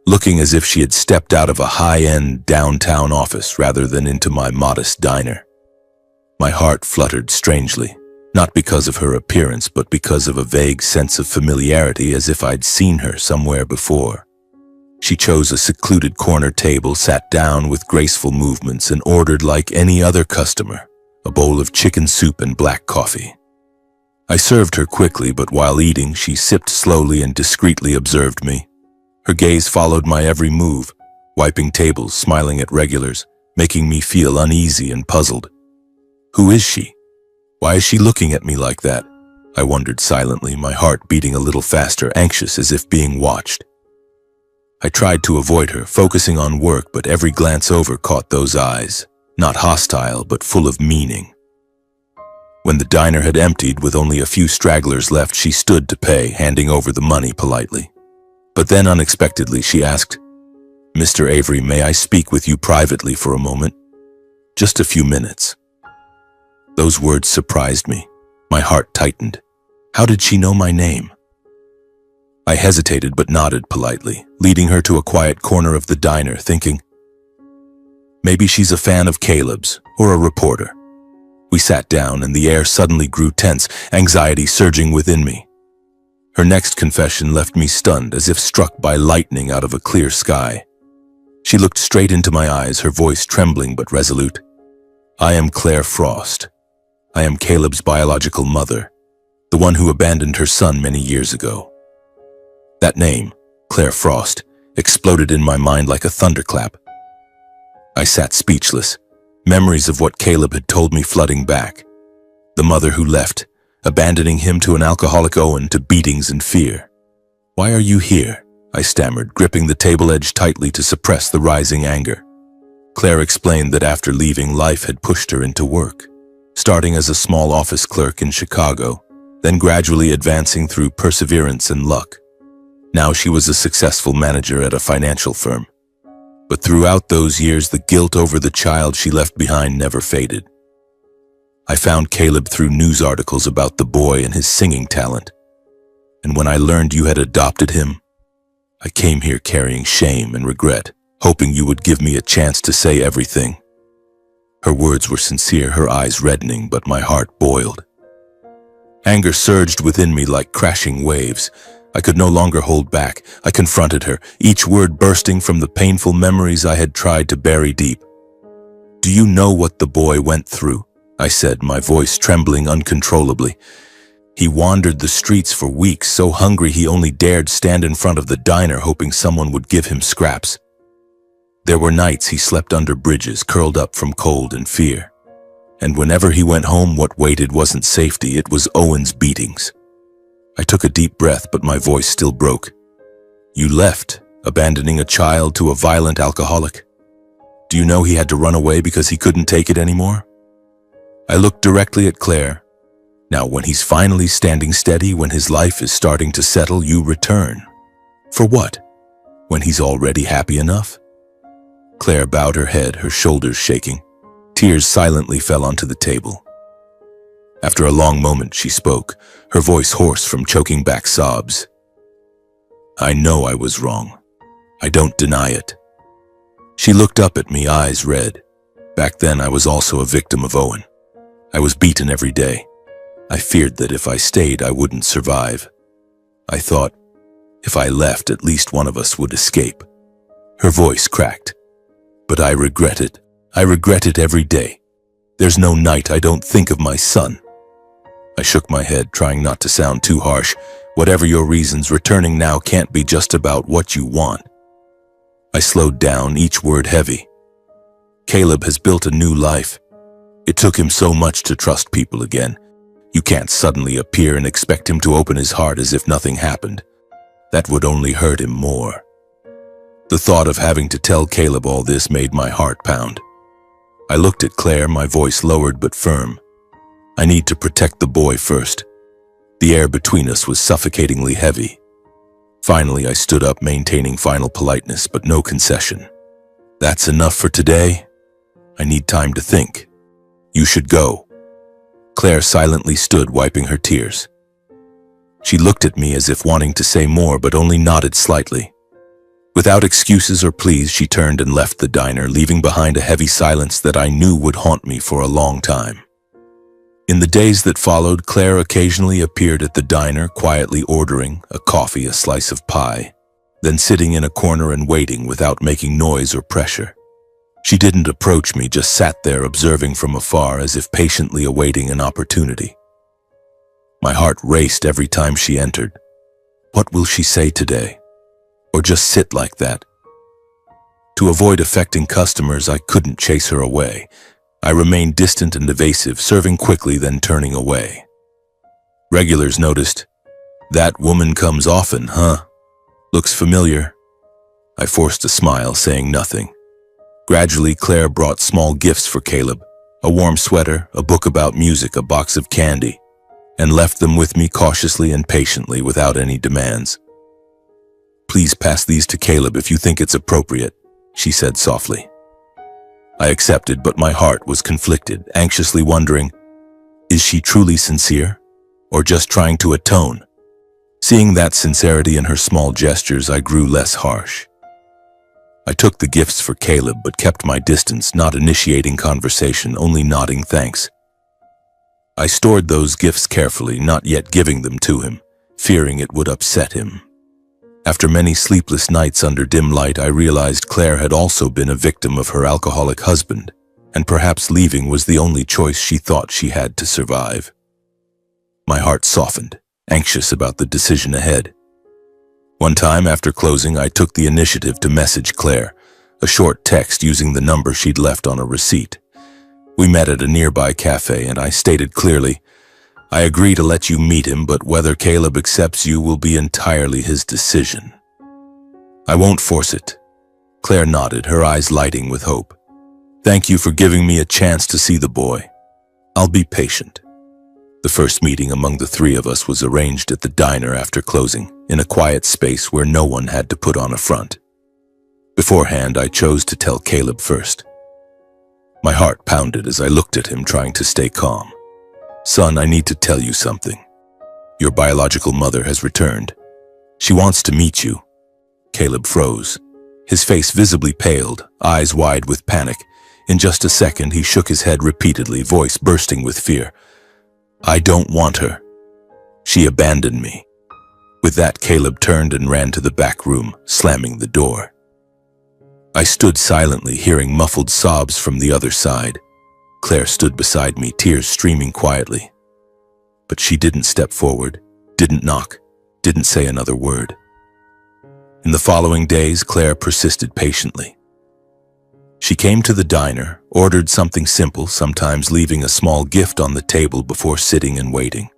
looking as if she had stepped out of a high-end downtown office rather than into my modest diner. My heart fluttered strangely, not because of her appearance, but because of a vague sense of familiarity, as if I'd seen her somewhere before. She chose a secluded corner table, sat down with graceful movements, and ordered like any other customer, a bowl of chicken soup and black coffee. I served her quickly, but while eating, she sipped slowly and discreetly observed me. Her gaze followed my every move, wiping tables, smiling at regulars, making me feel uneasy and puzzled. Who is she? Why is she looking at me like that? I wondered silently, my heart beating a little faster, anxious as if being watched. I tried to avoid her, focusing on work, but every glance over caught those eyes, not hostile, but full of meaning. When the diner had emptied with only a few stragglers left, she stood to pay, handing over the money politely. But then unexpectedly she asked, "Mr. Avery, may I speak with you privately for a moment? Just a few minutes." Those words surprised me. My heart tightened. How did she know my name? I hesitated but nodded politely, leading her to a quiet corner of the diner, thinking, maybe she's a fan of Caleb's or a reporter. We sat down and the air suddenly grew tense, anxiety surging within me. Her next confession left me stunned, as if struck by lightning out of a clear sky. She looked straight into my eyes, her voice trembling but resolute. "I am Claire Frost. I am Caleb's biological mother, the one who abandoned her son many years ago." That name, Claire Frost, exploded in my mind like a thunderclap. I sat speechless, memories of what Caleb had told me flooding back. The mother who left, abandoning him to an alcoholic Owen, to beatings and fear. "Why are you here?" I stammered, gripping the table edge tightly to suppress the rising anger. Claire explained that after leaving, life had pushed her into work, starting as a small office clerk in Chicago, then gradually advancing through perseverance and luck. Now she was a successful manager at a financial firm. But throughout those years, the guilt over the child she left behind never faded. I found Caleb through news articles about the boy and his singing talent. And when I learned you had adopted him, I came here carrying shame and regret, hoping you would give me a chance to say everything. Her words were sincere, her eyes reddening, but my heart boiled. Anger surged within me like crashing waves. I could no longer hold back. I confronted her, each word bursting from the painful memories I had tried to bury deep. "Do you know what the boy went through?" I said, my voice trembling uncontrollably. "He wandered the streets for weeks, so hungry he only dared stand in front of the diner hoping someone would give him scraps. There were nights he slept under bridges, curled up from cold and fear. And whenever he went home, what waited wasn't safety, it was Owen's beatings." I took a deep breath, but my voice still broke. "You left, abandoning a child to a violent alcoholic. Do you know he had to run away because he couldn't take it anymore?" I looked directly at Claire, Now, when he's finally standing steady, when his life is starting to settle, you return. For what? When he's already happy enough? Claire bowed her head, her shoulders shaking. Tears silently fell onto the table. After a long moment, she spoke, her voice hoarse from choking back sobs. I know I was wrong. I don't deny it. She looked up at me, eyes red. Back then, I was also a victim of Owen. I was beaten every day. I feared that if I stayed, I wouldn't survive. I thought, if I left, at least one of us would escape. Her voice cracked. But I regret it. I regret it every day. There's no night I don't think of my son. I shook my head, trying not to sound too harsh. Whatever your reasons, returning now can't be just about what you want. I slowed down, each word heavy. Caleb has built a new life. It took him so much to trust people again. You can't suddenly appear and expect him to open his heart as if nothing happened. That would only hurt him more. The thought of having to tell Caleb all this made my heart pound. I looked at Claire, my voice lowered but firm. I need to protect the boy first. The air between us was suffocatingly heavy. Finally, I stood up, maintaining final politeness, but no concession. That's enough for today. I need time to think. You should go. Claire silently stood, wiping her tears. She looked at me as if wanting to say more, but only nodded slightly. Without excuses or pleas, she turned and left the diner, leaving behind a heavy silence that I knew would haunt me for a long time. In the days that followed, Claire occasionally appeared at the diner, quietly ordering a coffee, a slice of pie, then sitting in a corner and waiting without making noise or pressure. She didn't approach me, just sat there observing from afar as if patiently awaiting an opportunity. My heart raced every time she entered. What will she say today? Or just sit like that? To avoid affecting customers, I couldn't chase her away. I remained distant and evasive, serving quickly, then turning away. Regulars noticed. That woman comes often, huh? Looks familiar. I forced a smile, saying nothing. Gradually, Claire brought small gifts for Caleb, a warm sweater, a book about music, a box of candy, and left them with me cautiously and patiently without any demands. Please pass these to Caleb if you think it's appropriate, she said softly. I accepted, but my heart was conflicted, anxiously wondering, is she truly sincere, or just trying to atone? Seeing that sincerity in her small gestures, I grew less harsh. I took the gifts for Caleb, but kept my distance, not initiating conversation, only nodding thanks. I stored those gifts carefully, not yet giving them to him, fearing it would upset him. After many sleepless nights under dim light, I realized Claire had also been a victim of her alcoholic husband, and perhaps leaving was the only choice she thought she had to survive. My heart softened, anxious about the decision ahead. One time after closing, I took the initiative to message Claire, a short text using the number she'd left on a receipt. We met at a nearby cafe, and I stated clearly, I agree to let you meet him, but whether Caleb accepts you will be entirely his decision. I won't force it. Claire nodded, her eyes lighting with hope. Thank you for giving me a chance to see the boy. I'll be patient. The first meeting among the three of us was arranged at the diner after closing, in a quiet space where no one had to put on a front. Beforehand, I chose to tell Caleb first. My heart pounded as I looked at him, trying to stay calm. Son, I need to tell you something. Your biological mother has returned. She wants to meet you. Caleb froze. His face visibly paled, eyes wide with panic. In just a second, he shook his head repeatedly, voice bursting with fear. I don't want her. She abandoned me. With that, Caleb turned and ran to the back room, slamming the door. I stood silently, hearing muffled sobs from the other side. Claire stood beside me, tears streaming quietly. But she didn't step forward, didn't knock, didn't say another word. In the following days, Claire persisted patiently. She came to the diner, ordered something simple, sometimes leaving a small gift on the table before sitting and waiting.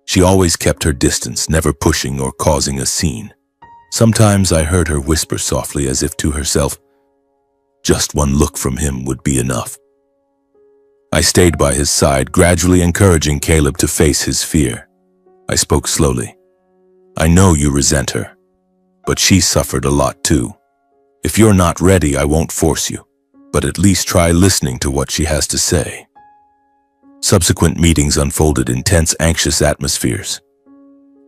She always kept her distance, never pushing or causing a scene. Sometimes I heard her whisper softly, as if to herself, just one look from him would be enough. I stayed by his side, gradually encouraging Caleb to face his fear. I spoke slowly. I know you resent her, but she suffered a lot too. If you're not ready, I won't force you, but at least try listening to what she has to say. Subsequent meetings unfolded in tense, anxious atmospheres.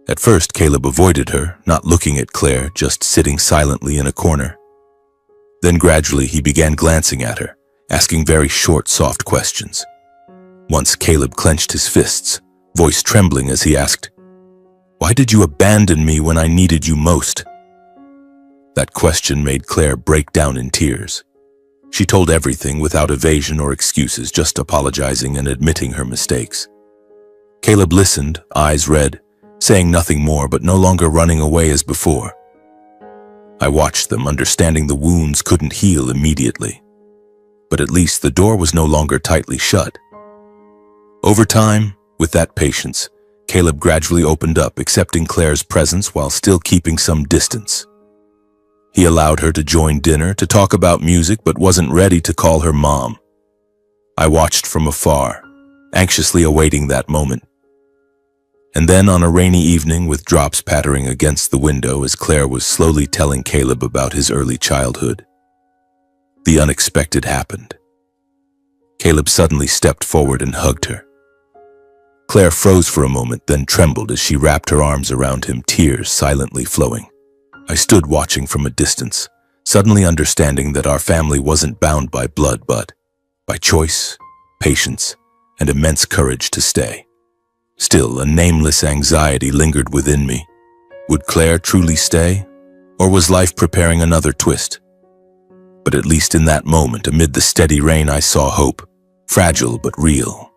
At first, Caleb avoided her, not looking at Claire, just sitting silently in a corner. Then gradually he began glancing at her, asking very short, soft questions. Once Caleb clenched his fists, voice trembling as he asked, "Why did you abandon me when I needed you most?" That question made Claire break down in tears. She told everything without evasion or excuses, just apologizing and admitting her mistakes. Caleb listened, eyes red, saying nothing more but no longer running away as before. I watched them, understanding the wounds couldn't heal immediately. But at least the door was no longer tightly shut. Over time, with that patience, Caleb gradually opened up, accepting Claire's presence while still keeping some distance. He allowed her to join dinner, to talk about music, but wasn't ready to call her mom. I watched from afar, anxiously awaiting that moment. And then on a rainy evening, with drops pattering against the window as Claire was slowly telling Caleb about his early childhood, the unexpected happened. Caleb suddenly stepped forward and hugged her. Claire froze for a moment, then trembled as she wrapped her arms around him, tears silently flowing. I stood watching from a distance, suddenly understanding that our family wasn't bound by blood, but by choice, patience, and immense courage to stay. Still, a nameless anxiety lingered within me. Would Claire truly stay, or was life preparing another twist? But at least in that moment, amid the steady rain, I saw hope, fragile but real.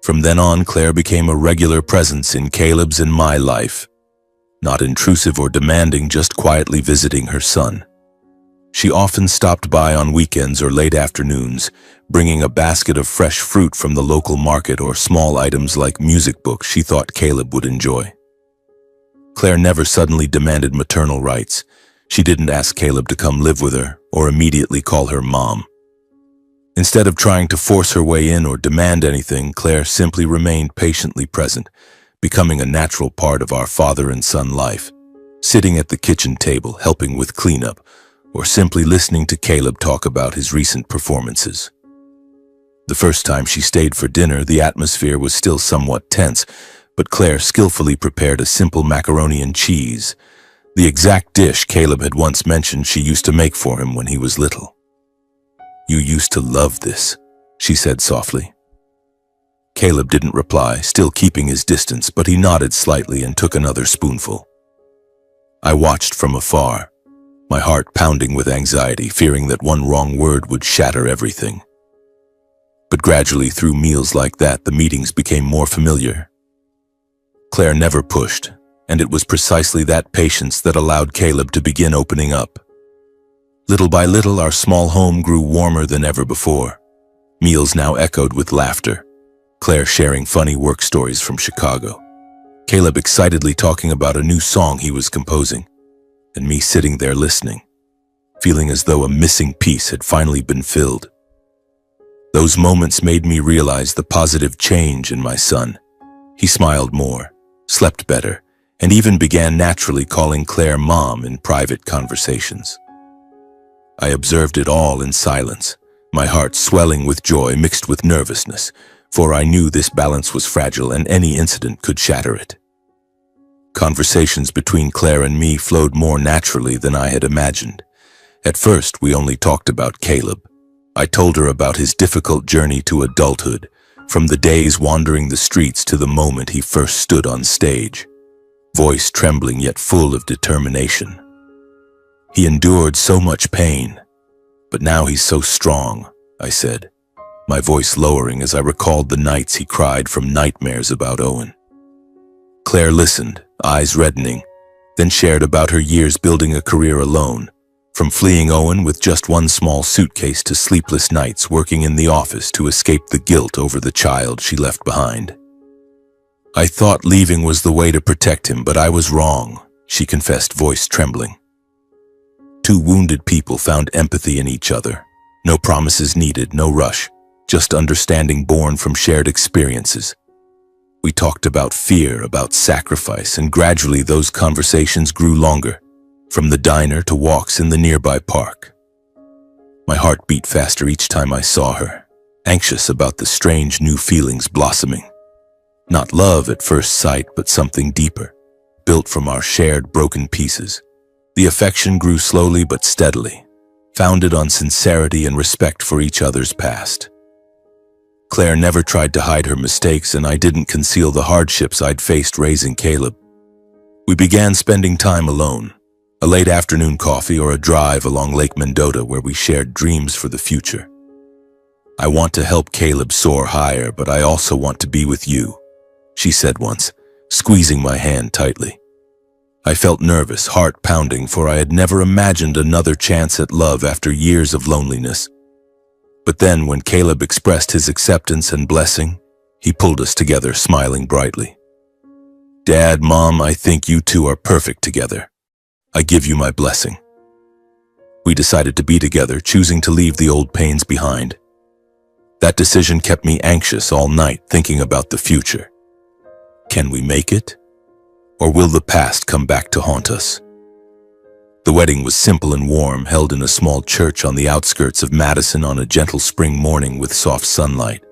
From then on, Claire became a regular presence in Caleb's and my life. Not intrusive or demanding, just quietly visiting her son. She often stopped by on weekends or late afternoons, bringing a basket of fresh fruit from the local market or small items like music books she thought Caleb would enjoy. Claire never suddenly demanded maternal rights. She didn't ask Caleb to come live with her or immediately call her mom. Instead of trying to force her way in or demand anything, Claire simply remained patiently present, becoming a natural part of our father and son life, sitting at the kitchen table, helping with cleanup, or simply listening to Caleb talk about his recent performances. The first time she stayed for dinner, the atmosphere was still somewhat tense, but Claire skillfully prepared a simple macaroni and cheese, the exact dish Caleb had once mentioned she used to make for him when he was little. "You used to love this," she said softly. Caleb didn't reply, still keeping his distance, but he nodded slightly and took another spoonful. I watched from afar, my heart pounding with anxiety, fearing that one wrong word would shatter everything. But gradually, through meals like that, the meetings became more familiar. Claire never pushed, and it was precisely that patience that allowed Caleb to begin opening up. Little by little, our small home grew warmer than ever before. Meals now echoed with laughter, Claire sharing funny work stories from Chicago, Caleb excitedly talking about a new song he was composing, and me sitting there listening, feeling as though a missing piece had finally been filled. Those moments made me realize the positive change in my son. He smiled more, slept better, and even began naturally calling Claire Mom in private conversations. I observed it all in silence, my heart swelling with joy mixed with nervousness, for I knew this balance was fragile and any incident could shatter it. Conversations between Claire and me flowed more naturally than I had imagined. At first, we only talked about Caleb. I told her about his difficult journey to adulthood, from the days wandering the streets to the moment he first stood on stage, voice trembling yet full of determination. He endured so much pain, but now he's so strong, I said, my voice lowering as I recalled the nights he cried from nightmares about Owen. Claire listened, eyes reddening, then shared about her years building a career alone, from fleeing Owen with just one small suitcase to sleepless nights working in the office to escape the guilt over the child she left behind. "I thought leaving was the way to protect him, but I was wrong," she confessed, voice trembling. Two wounded people found empathy in each other. No promises needed, no rush. just understanding born from shared experiences. We talked about fear, about sacrifice, and gradually those conversations grew longer, from the diner to walks in the nearby park. My heart beat faster each time I saw her, anxious about the strange new feelings blossoming. Not love at first sight, but something deeper, built from our shared broken pieces. The affection grew slowly but steadily, founded on sincerity and respect for each other's past. Claire never tried to hide her mistakes, and I didn't conceal the hardships I'd faced raising Caleb. We began spending time alone, a late afternoon coffee or a drive along Lake Mendota where we shared dreams for the future. "I want to help Caleb soar higher, but I also want to be with you," she said once, squeezing my hand tightly. I felt nervous, heart pounding, for I had never imagined another chance at love after years of loneliness. But then, when Caleb expressed his acceptance and blessing, he pulled us together, smiling brightly. "Dad, Mom, I think you two are perfect together. I give you my blessing." We decided to be together, choosing to leave the old pains behind. That decision kept me anxious all night, thinking about the future. Can we make it? Or will the past come back to haunt us? The wedding was simple and warm, held in a small church on the outskirts of Madison on a gentle spring morning with soft sunlight.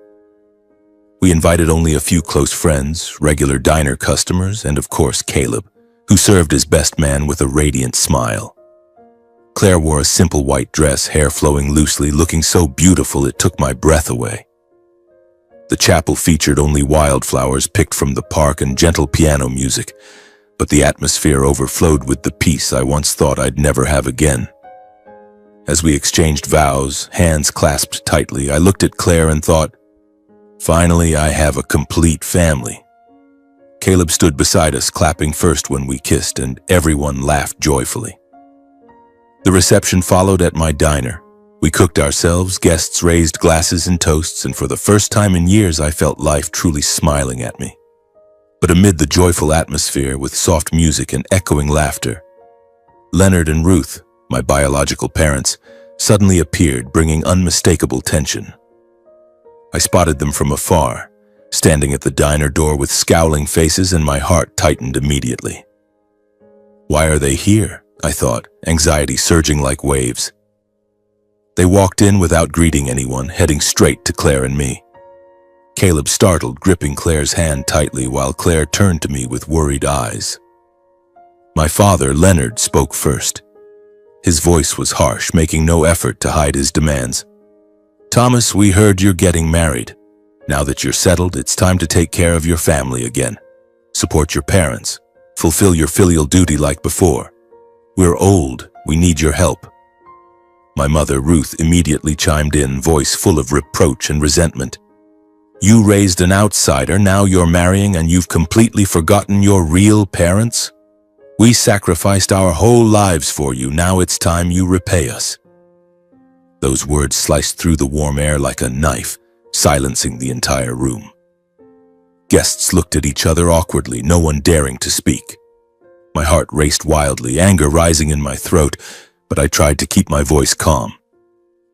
We invited only a few close friends, regular diner customers, and of course Caleb, who served as best man with a radiant smile. Claire wore a simple white dress, hair flowing loosely, looking so beautiful it took my breath away. The chapel featured only wildflowers picked from the park and gentle piano music, but the atmosphere overflowed with the peace I once thought I'd never have again. As we exchanged vows, hands clasped tightly, I looked at Claire and thought, finally I have a complete family. Caleb stood beside us, clapping first when we kissed, and everyone laughed joyfully. The reception followed at my diner. We cooked ourselves, guests raised glasses and toasts, and for the first time in years I felt life truly smiling at me. But amid the joyful atmosphere, with soft music and echoing laughter, Leonard and Ruth, my biological parents, suddenly appeared, bringing unmistakable tension. I spotted them from afar, standing at the diner door with scowling faces, and my heart tightened immediately. Why are they here? I thought, anxiety surging like waves. They walked in without greeting anyone, heading straight to Claire and me. Caleb startled, gripping Claire's hand tightly while Claire turned to me with worried eyes. My father, Leonard, spoke first. His voice was harsh, making no effort to hide his demands. "Thomas, we heard you're getting married. Now that you're settled, it's time to take care of your family again. Support your parents. Fulfill your filial duty like before. We're old. We need your help." My mother, Ruth, immediately chimed in, voice full of reproach and resentment. "You raised an outsider, now you're marrying and you've completely forgotten your real parents? We sacrificed our whole lives for you, now it's time you repay us." Those words sliced through the warm air like a knife, silencing the entire room. Guests looked at each other awkwardly, no one daring to speak. My heart raced wildly, anger rising in my throat, but I tried to keep my voice calm.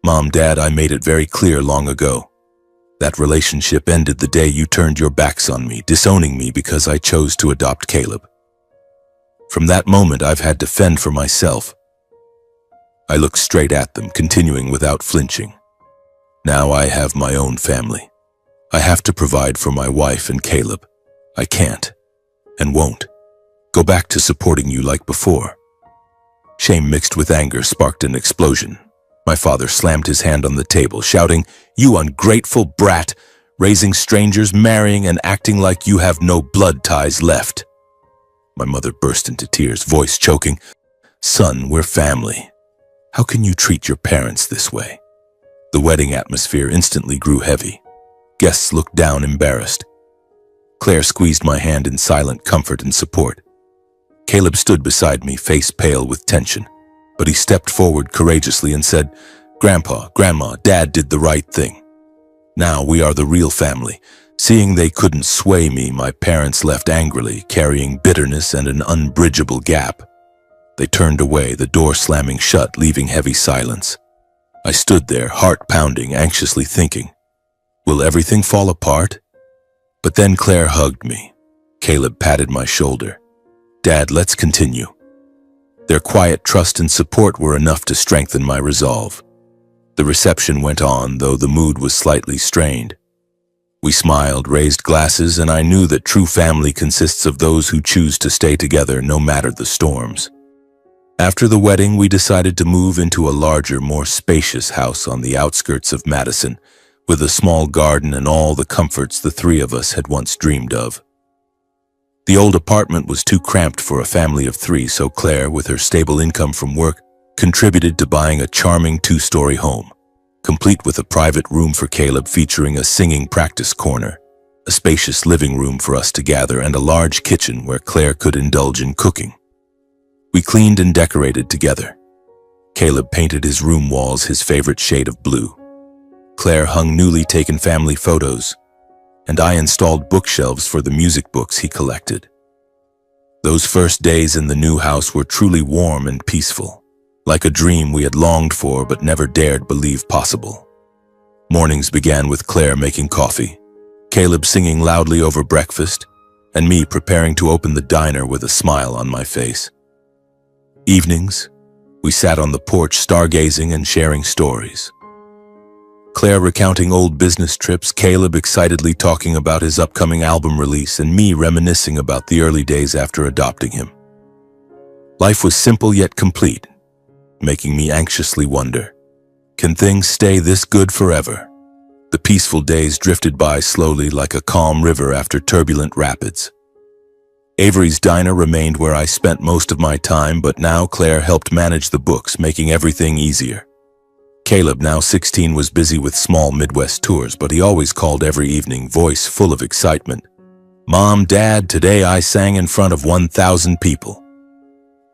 "Mom, Dad, I made it very clear long ago. That relationship ended the day you turned your backs on me, disowning me because I chose to adopt Caleb. From that moment, I've had to fend for myself." I looked straight at them, continuing without flinching. "Now I have my own family. I have to provide for my wife and Caleb. I can't, and won't, go back to supporting you like before." Shame mixed with anger sparked an explosion. My father slammed his hand on the table, shouting, "You ungrateful brat, raising strangers, marrying, and acting like you have no blood ties left." My mother burst into tears, voice choking. "Son, we're family. How can you treat your parents this way?" The wedding atmosphere instantly grew heavy. Guests looked down, embarrassed. Claire squeezed my hand in silent comfort and support. Caleb stood beside me, face pale with tension, but he stepped forward courageously and said, "Grandpa, Grandma, Dad did the right thing. Now we are the real family." Seeing they couldn't sway me, my parents left angrily, carrying bitterness and an unbridgeable gap. They turned away, the door slamming shut, leaving heavy silence. I stood there, heart pounding, anxiously thinking, Will everything fall apart? But then Claire hugged me. Caleb patted my shoulder. Dad, let's continue. Their quiet trust and support were enough to strengthen my resolve. The reception went on, though the mood was slightly strained. We smiled, raised glasses, and I knew that true family consists of those who choose to stay together no matter the storms. After the wedding, we decided to move into a larger, more spacious house on the outskirts of Madison, with a small garden and all the comforts the three of us had once dreamed of. The old apartment was too cramped for a family of three, so Claire, with her stable income from work, contributed to buying a charming 2-story home, complete with a private room for Caleb featuring a singing practice corner, a spacious living room for us to gather, and a large kitchen where Claire could indulge in cooking. We cleaned and decorated together. Caleb painted his room walls his favorite shade of blue. Claire hung newly taken family photos, and I installed bookshelves for the music books he collected. Those first days in the new house were truly warm and peaceful, like a dream we had longed for but never dared believe possible. Mornings began with Claire making coffee, Caleb singing loudly over breakfast, and me preparing to open the diner with a smile on my face. Evenings, we sat on the porch stargazing and sharing stories. Claire recounting old business trips, Caleb excitedly talking about his upcoming album release, and me reminiscing about the early days after adopting him. Life was simple yet complete, making me anxiously wonder, can things stay this good forever? The peaceful days drifted by slowly like a calm river after turbulent rapids. Avery's diner remained where I spent most of my time, but now Claire helped manage the books, making everything easier. Caleb, now 16, was busy with small Midwest tours, but he always called every evening, voice full of excitement. Mom, Dad, today I sang in front of 1,000 people.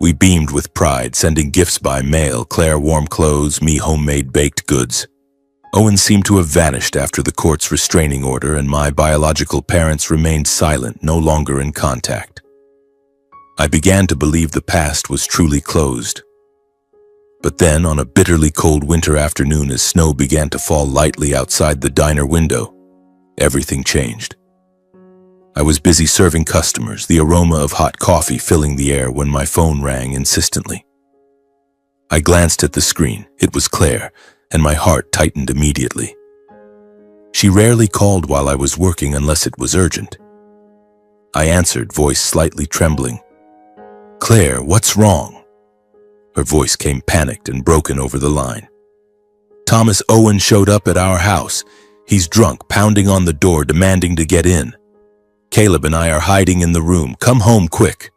We beamed with pride, sending gifts by mail, Claire warm clothes, me homemade baked goods. Owen seemed to have vanished after the court's restraining order, and my biological parents remained silent, no longer in contact. I began to believe the past was truly closed. But then, on a bitterly cold winter afternoon, as snow began to fall lightly outside the diner window, everything changed. I was busy serving customers, the aroma of hot coffee filling the air, when my phone rang insistently. I glanced at the screen. It was Claire, and my heart tightened immediately. She rarely called while I was working unless it was urgent. I answered, voice slightly trembling. Claire, what's wrong? Her voice came panicked and broken over the line. Thomas Owen showed up at our house. He's drunk, pounding on the door, demanding to get in. Caleb and I are hiding in the room. Come home quick.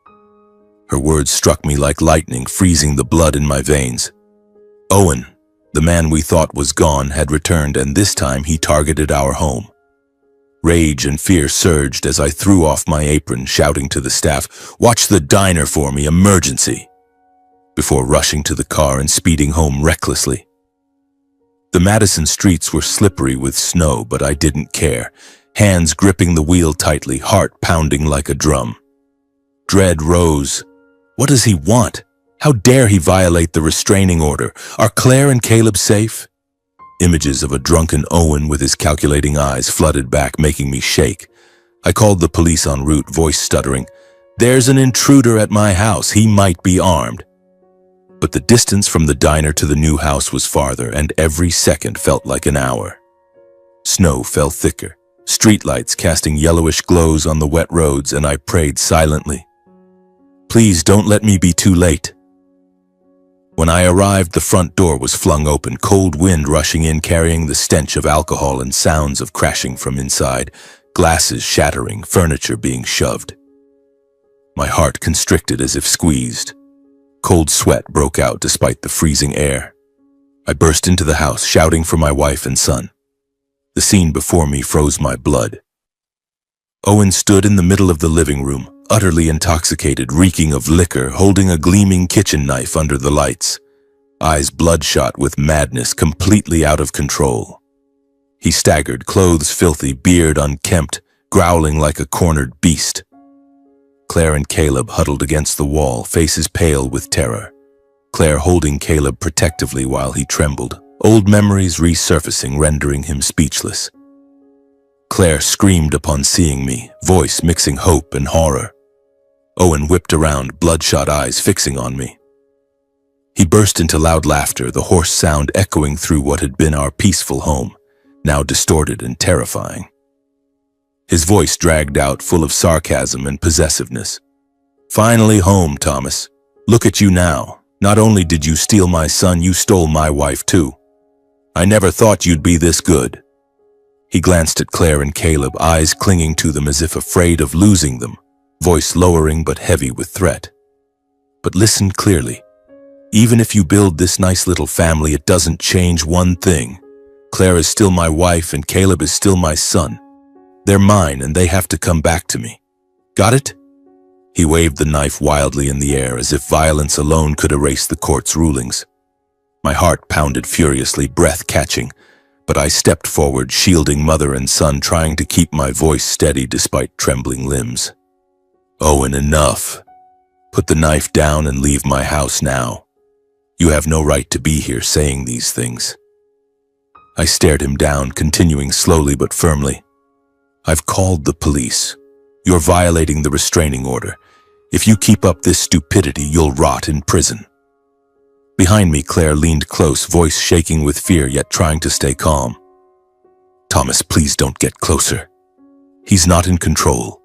Her words struck me like lightning, freezing the blood in my veins. Owen, the man we thought was gone, had returned, and this time he targeted our home. Rage and fear surged as I threw off my apron, shouting to the staff, "Watch the diner for me, emergency!" before rushing to the car and speeding home recklessly. The Madison streets were slippery with snow, but I didn't care, hands gripping the wheel tightly, heart pounding like a drum. Dread rose. What does he want? How dare he violate the restraining order? Are Claire and Caleb safe? Images of a drunken Owen with his calculating eyes flooded back, making me shake. I called the police en route, voice stuttering. There's an intruder at my house. He might be armed. But the distance from the diner to the new house was farther, and every second felt like an hour. Snow fell thicker, streetlights casting yellowish glows on the wet roads, and I prayed silently. Please don't let me be too late. When I arrived, the front door was flung open, cold wind rushing in, carrying the stench of alcohol and sounds of crashing from inside, glasses shattering, furniture being shoved. My heart constricted as if squeezed. Cold sweat broke out despite the freezing air. I burst into the house, shouting for my wife and son. The scene before me froze my blood. Owen stood in the middle of the living room, utterly intoxicated, reeking of liquor, holding a gleaming kitchen knife under the lights, eyes bloodshot with madness, completely out of control. He staggered, clothes filthy, beard unkempt, growling like a cornered beast. Claire and Caleb huddled against the wall, faces pale with terror. Claire holding Caleb protectively while he trembled, old memories resurfacing, rendering him speechless. Claire screamed upon seeing me, voice mixing hope and horror. Owen whipped around, bloodshot eyes fixing on me. He burst into loud laughter, the hoarse sound echoing through what had been our peaceful home, now distorted and terrifying. His voice dragged out, full of sarcasm and possessiveness. "Finally home, Thomas. Look at you now. Not only did you steal my son, you stole my wife too. I never thought you'd be this good." He glanced at Claire and Caleb, eyes clinging to them as if afraid of losing them, voice lowering but heavy with threat. "But listen clearly. Even if you build this nice little family, it doesn't change one thing. Claire is still my wife and Caleb is still my son. They're mine and they have to come back to me. Got it?" He waved the knife wildly in the air as if violence alone could erase the court's rulings. My heart pounded furiously, breath catching, but I stepped forward, shielding mother and son, trying to keep my voice steady despite trembling limbs. "Owen, enough. Put the knife down and leave my house now. You have no right to be here saying these things." I stared him down, continuing slowly but firmly. "I've called the police. You're violating the restraining order. If you keep up this stupidity, you'll rot in prison." Behind me, Claire leaned close, voice shaking with fear yet trying to stay calm. "Thomas, please don't get closer. He's not in control."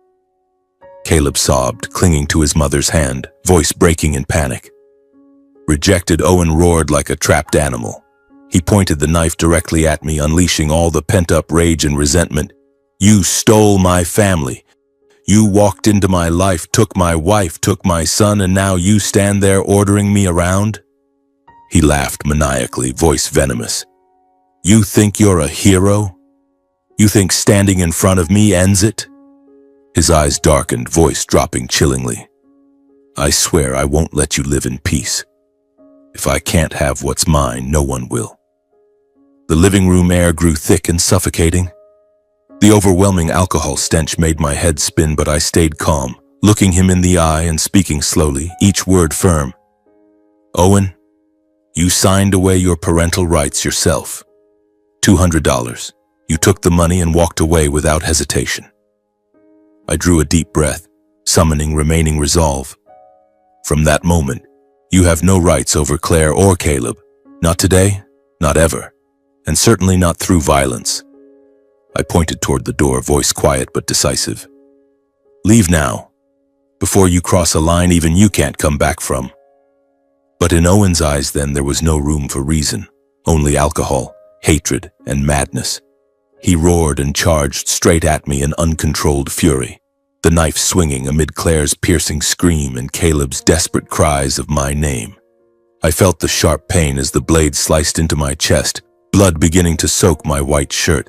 Caleb sobbed, clinging to his mother's hand, voice breaking in panic. Rejected, Owen roared like a trapped animal. He pointed the knife directly at me, unleashing all the pent-up rage and resentment. "You stole my family. You walked into my life, took my wife, took my son, and now you stand there ordering me around?" He laughed maniacally, voice venomous. "You think you're a hero? You think standing in front of me ends it?" His eyes darkened, voice dropping chillingly. "I swear I won't let you live in peace. If I can't have what's mine, no one will." The living room air grew thick and suffocating. The overwhelming alcohol stench made my head spin, but I stayed calm, looking him in the eye and speaking slowly, each word firm. "Owen, you signed away your parental rights yourself. $200. You took the money and walked away without hesitation." I drew a deep breath, summoning remaining resolve. "From that moment, you have no rights over Claire or Caleb. Not today, not ever, and certainly not through violence." I pointed toward the door, voice quiet but decisive. "Leave now. Before you cross a line even you can't come back from." But in Owen's eyes then there was no room for reason, only alcohol, hatred, and madness. He roared and charged straight at me in uncontrolled fury, the knife swinging amid Claire's piercing scream and Caleb's desperate cries of my name. I felt the sharp pain as the blade sliced into my chest, blood beginning to soak my white shirt.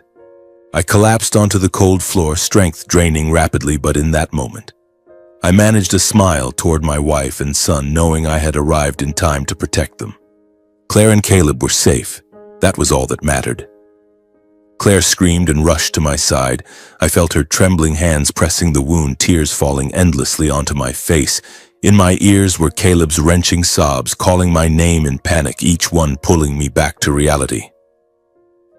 I collapsed onto the cold floor, strength draining rapidly, but in that moment, I managed a smile toward my wife and son, knowing I had arrived in time to protect them. Claire and Caleb were safe. That was all that mattered. Claire screamed and rushed to my side. I felt her trembling hands pressing the wound, tears falling endlessly onto my face. In my ears were Caleb's wrenching sobs, calling my name in panic, each one pulling me back to reality.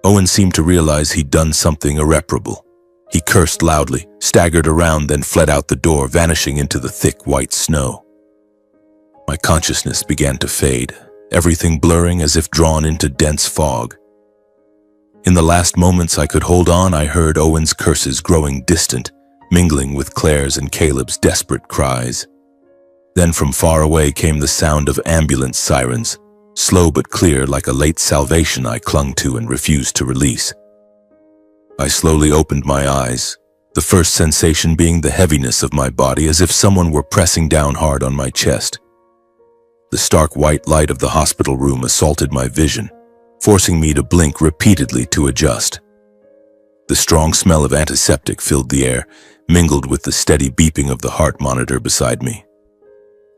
Owen seemed to realize he'd done something irreparable. He cursed loudly, staggered around, then fled out the door, vanishing into the thick white snow. My consciousness began to fade, everything blurring as if drawn into dense fog. In the last moments I could hold on, I heard Owen's curses growing distant, mingling with Claire's and Caleb's desperate cries. Then from far away came the sound of ambulance sirens, slow but clear, like a late salvation I clung to and refused to release. I slowly opened my eyes, the first sensation being the heaviness of my body, as if someone were pressing down hard on my chest. The stark white light of the hospital room assaulted my vision, forcing me to blink repeatedly to adjust. The strong smell of antiseptic filled the air, mingled with the steady beeping of the heart monitor beside me.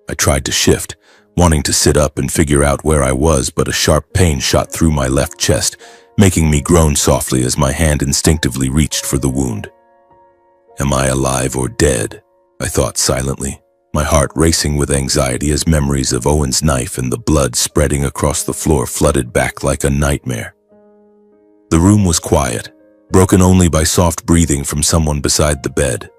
I tried to shift, wanting to sit up and figure out where I was, but a sharp pain shot through my left chest, making me groan softly as my hand instinctively reached for the wound. Am I alive or dead? I thought silently, my heart racing with anxiety as memories of Owen's knife and the blood spreading across the floor flooded back like a nightmare. The room was quiet, broken only by soft breathing from someone beside the bed.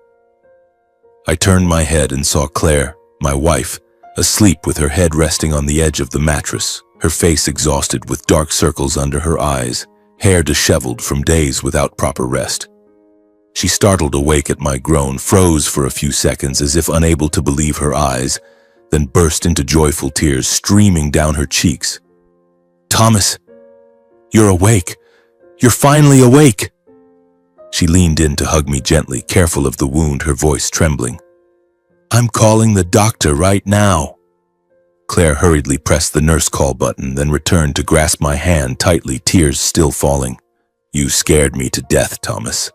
I turned my head and saw Claire, my wife, asleep with her head resting on the edge of the mattress, her face exhausted with dark circles under her eyes, hair disheveled from days without proper rest. She startled awake at my groan, froze for a few seconds as if unable to believe her eyes, then burst into joyful tears streaming down her cheeks. "Thomas, you're awake. You're finally awake." She leaned in to hug me gently, careful of the wound, her voice trembling. "I'm calling the doctor right now." Claire hurriedly pressed the nurse call button, then returned to grasp my hand tightly, tears still falling. "You scared me to death, Thomas.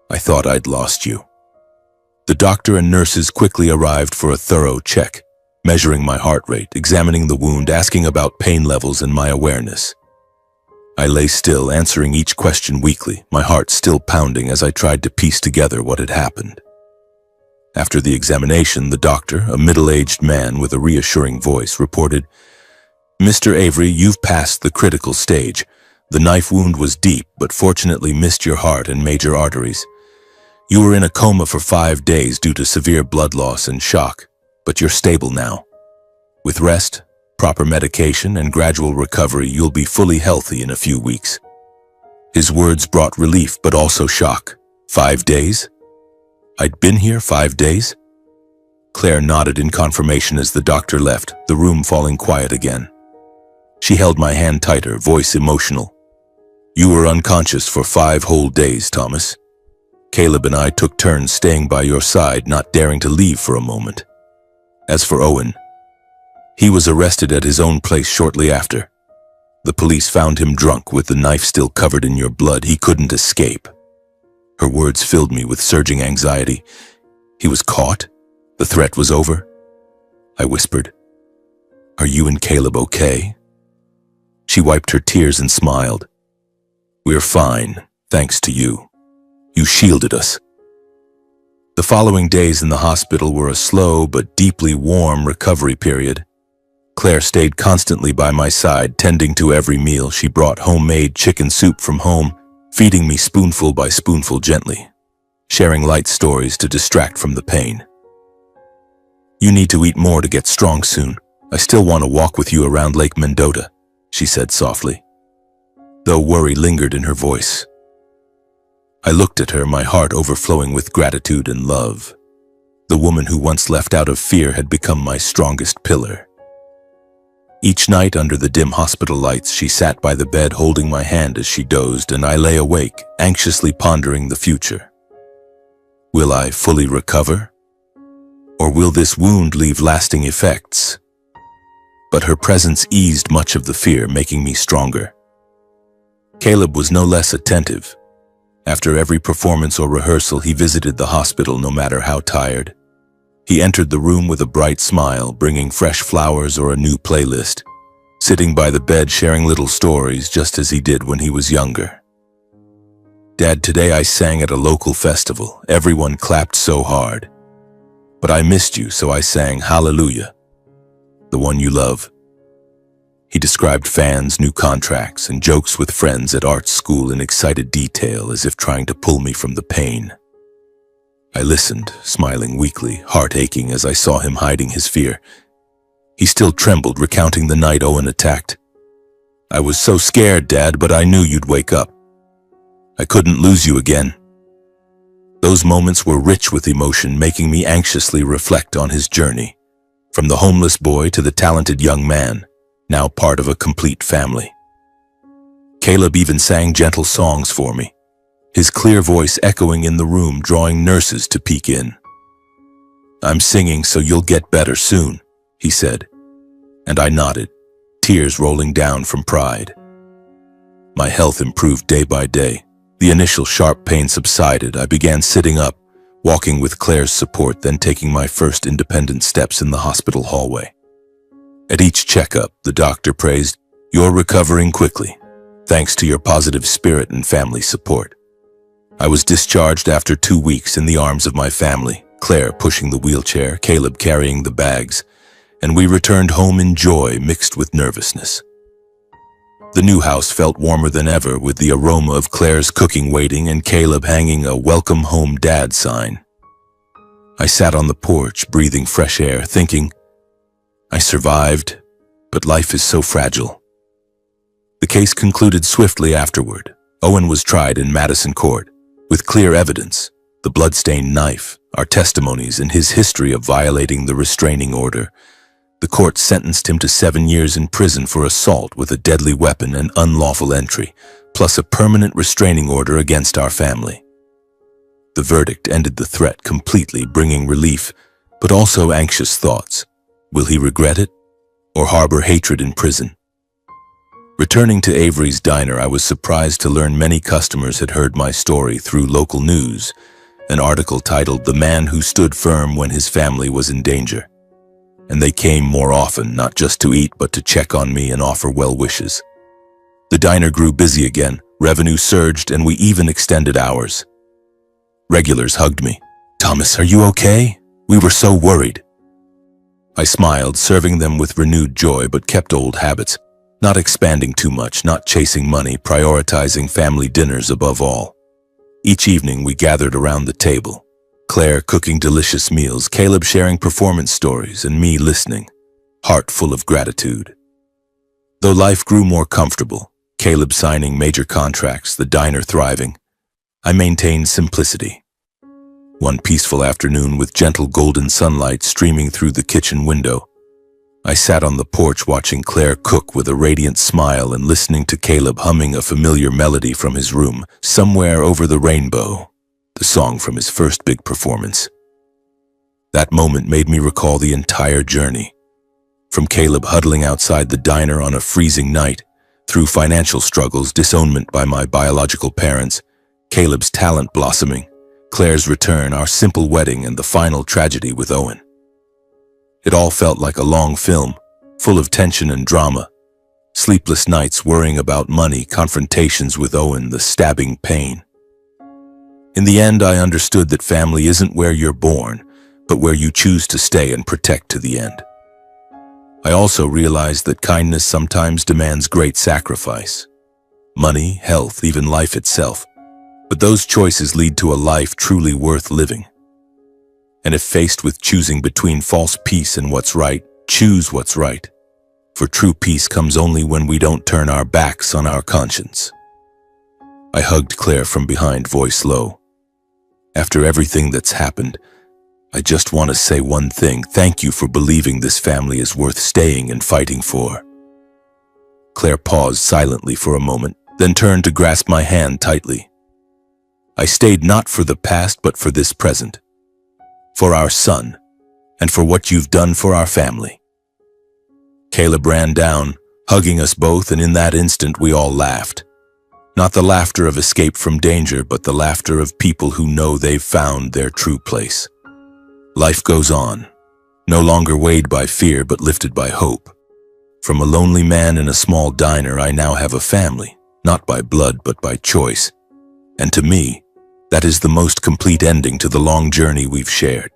I thought I'd lost you." The doctor and nurses quickly arrived for a thorough check, measuring my heart rate, examining the wound, asking about pain levels and my awareness. I lay still, answering each question weakly, my heart still pounding as I tried to piece together what had happened. After the examination, the doctor, a middle-aged man with a reassuring voice, reported, "Mr. Avery, you've passed the critical stage. The knife wound was deep, but fortunately missed your heart and major arteries. You were in a coma for 5 days due to severe blood loss and shock, but you're stable now. With rest, proper medication, and gradual recovery, you'll be fully healthy in a few weeks." His words brought relief, but also shock. 5 days? I'd been here 5 days? Claire nodded in confirmation as the doctor left, the room falling quiet again. She held my hand tighter, voice emotional. "You were unconscious for 5 whole days, Thomas. Caleb and I took turns staying by your side, not daring to leave for a moment. As for Owen, he was arrested at his own place shortly after. The police found him drunk with the knife still covered in your blood. He couldn't escape." Her words filled me with surging anxiety. "He was caught? The threat was over?" I whispered. "Are you and Caleb okay?" She wiped her tears and smiled. "We're fine, thanks to you. You shielded us." The following days in the hospital were a slow but deeply warm recovery period. Claire stayed constantly by my side, tending to every meal. She brought homemade chicken soup from home, feeding me spoonful by spoonful gently, sharing light stories to distract from the pain. "You need to eat more to get strong soon. I still want to walk with you around Lake Mendota," she said softly, though worry lingered in her voice. I looked at her, my heart overflowing with gratitude and love. The woman who once left out of fear had become my strongest pillar. Each night under the dim hospital lights, she sat by the bed holding my hand as she dozed, and I lay awake, anxiously pondering the future. Will I fully recover? Or will this wound leave lasting effects? But her presence eased much of the fear, making me stronger. Caleb was no less attentive. After every performance or rehearsal, he visited the hospital no matter how tired. He entered the room with a bright smile, bringing fresh flowers or a new playlist, sitting by the bed sharing little stories just as he did when he was younger. "Dad, today I sang at a local festival. Everyone clapped so hard. But I missed you, so I sang Hallelujah, the one you love." He described fans, new contracts, and jokes with friends at art school in excited detail, as if trying to pull me from the pain. I listened, smiling weakly, heart aching as I saw him hiding his fear. He still trembled, recounting the night Owen attacked. "I was so scared, Dad, but I knew you'd wake up. I couldn't lose you again." Those moments were rich with emotion, making me anxiously reflect on his journey, from the homeless boy to the talented young man, now part of a complete family. Caleb even sang gentle songs for me, his clear voice echoing in the room, drawing nurses to peek in. "I'm singing so you'll get better soon," he said, and I nodded, tears rolling down from pride. My health improved day by day. The initial sharp pain subsided. I began sitting up, walking with Claire's support, then taking my first independent steps in the hospital hallway. At each checkup, the doctor praised, "You're recovering quickly, thanks to your positive spirit and family support." I was discharged after 2 weeks in the arms of my family, Claire pushing the wheelchair, Caleb carrying the bags, and we returned home in joy mixed with nervousness. The new house felt warmer than ever, with the aroma of Claire's cooking waiting and Caleb hanging a "Welcome Home, Dad" sign. I sat on the porch, breathing fresh air, thinking, I survived, but life is so fragile. The case concluded swiftly afterward. Owen was tried in Madison court, with clear evidence, the bloodstained knife, our testimonies, and his history of violating the restraining order. The court sentenced him to 7 years in prison for assault with a deadly weapon and unlawful entry, plus a permanent restraining order against our family. The verdict ended the threat completely, bringing relief, but also anxious thoughts. Will he regret it, or harbor hatred in prison? Returning to Avery's Diner, I was surprised to learn many customers had heard my story through local news, an article titled "The Man Who Stood Firm When His Family Was in Danger." And they came more often, not just to eat, but to check on me and offer well wishes. The diner grew busy again, revenue surged, and we even extended hours. Regulars hugged me. "Thomas, are you okay? We were so worried." I smiled, serving them with renewed joy, but kept old habits, not expanding too much, not chasing money, prioritizing family dinners above all. Each evening we gathered around the table, Claire cooking delicious meals, Caleb sharing performance stories, and me listening, heart full of gratitude. Though life grew more comfortable, Caleb signing major contracts, the diner thriving, I maintained simplicity. One peaceful afternoon, with gentle golden sunlight streaming through the kitchen window, I sat on the porch watching Claire cook with a radiant smile and listening to Caleb humming a familiar melody from his room, "Somewhere Over the Rainbow," the song from his first big performance. That moment made me recall the entire journey, from Caleb huddling outside the diner on a freezing night, through financial struggles, disownment by my biological parents, Caleb's talent blossoming, Claire's return, our simple wedding, and the final tragedy with Owen. It all felt like a long film, full of tension and drama. Sleepless nights worrying about money, confrontations with Owen, the stabbing pain. In the end, I understood that family isn't where you're born, but where you choose to stay and protect to the end. I also realized that kindness sometimes demands great sacrifice. Money, health, even life itself. But those choices lead to a life truly worth living. And if faced with choosing between false peace and what's right, choose what's right. For true peace comes only when we don't turn our backs on our conscience. I hugged Claire from behind, voice low. After everything that's happened, I just want to say one thing. Thank you for believing this family is worth staying and fighting for. Claire paused silently for a moment, then turned to grasp my hand tightly. I stayed not for the past, but for this present. For our son, and for what you've done for our family. Caleb ran down, hugging us both, and in that instant we all laughed. Not the laughter of escape from danger, but the laughter of people who know they've found their true place. Life goes on, no longer weighed by fear, but lifted by hope. From a lonely man in a small diner, I now have a family, not by blood, but by choice. And to me, that is the most complete ending to the long journey we've shared.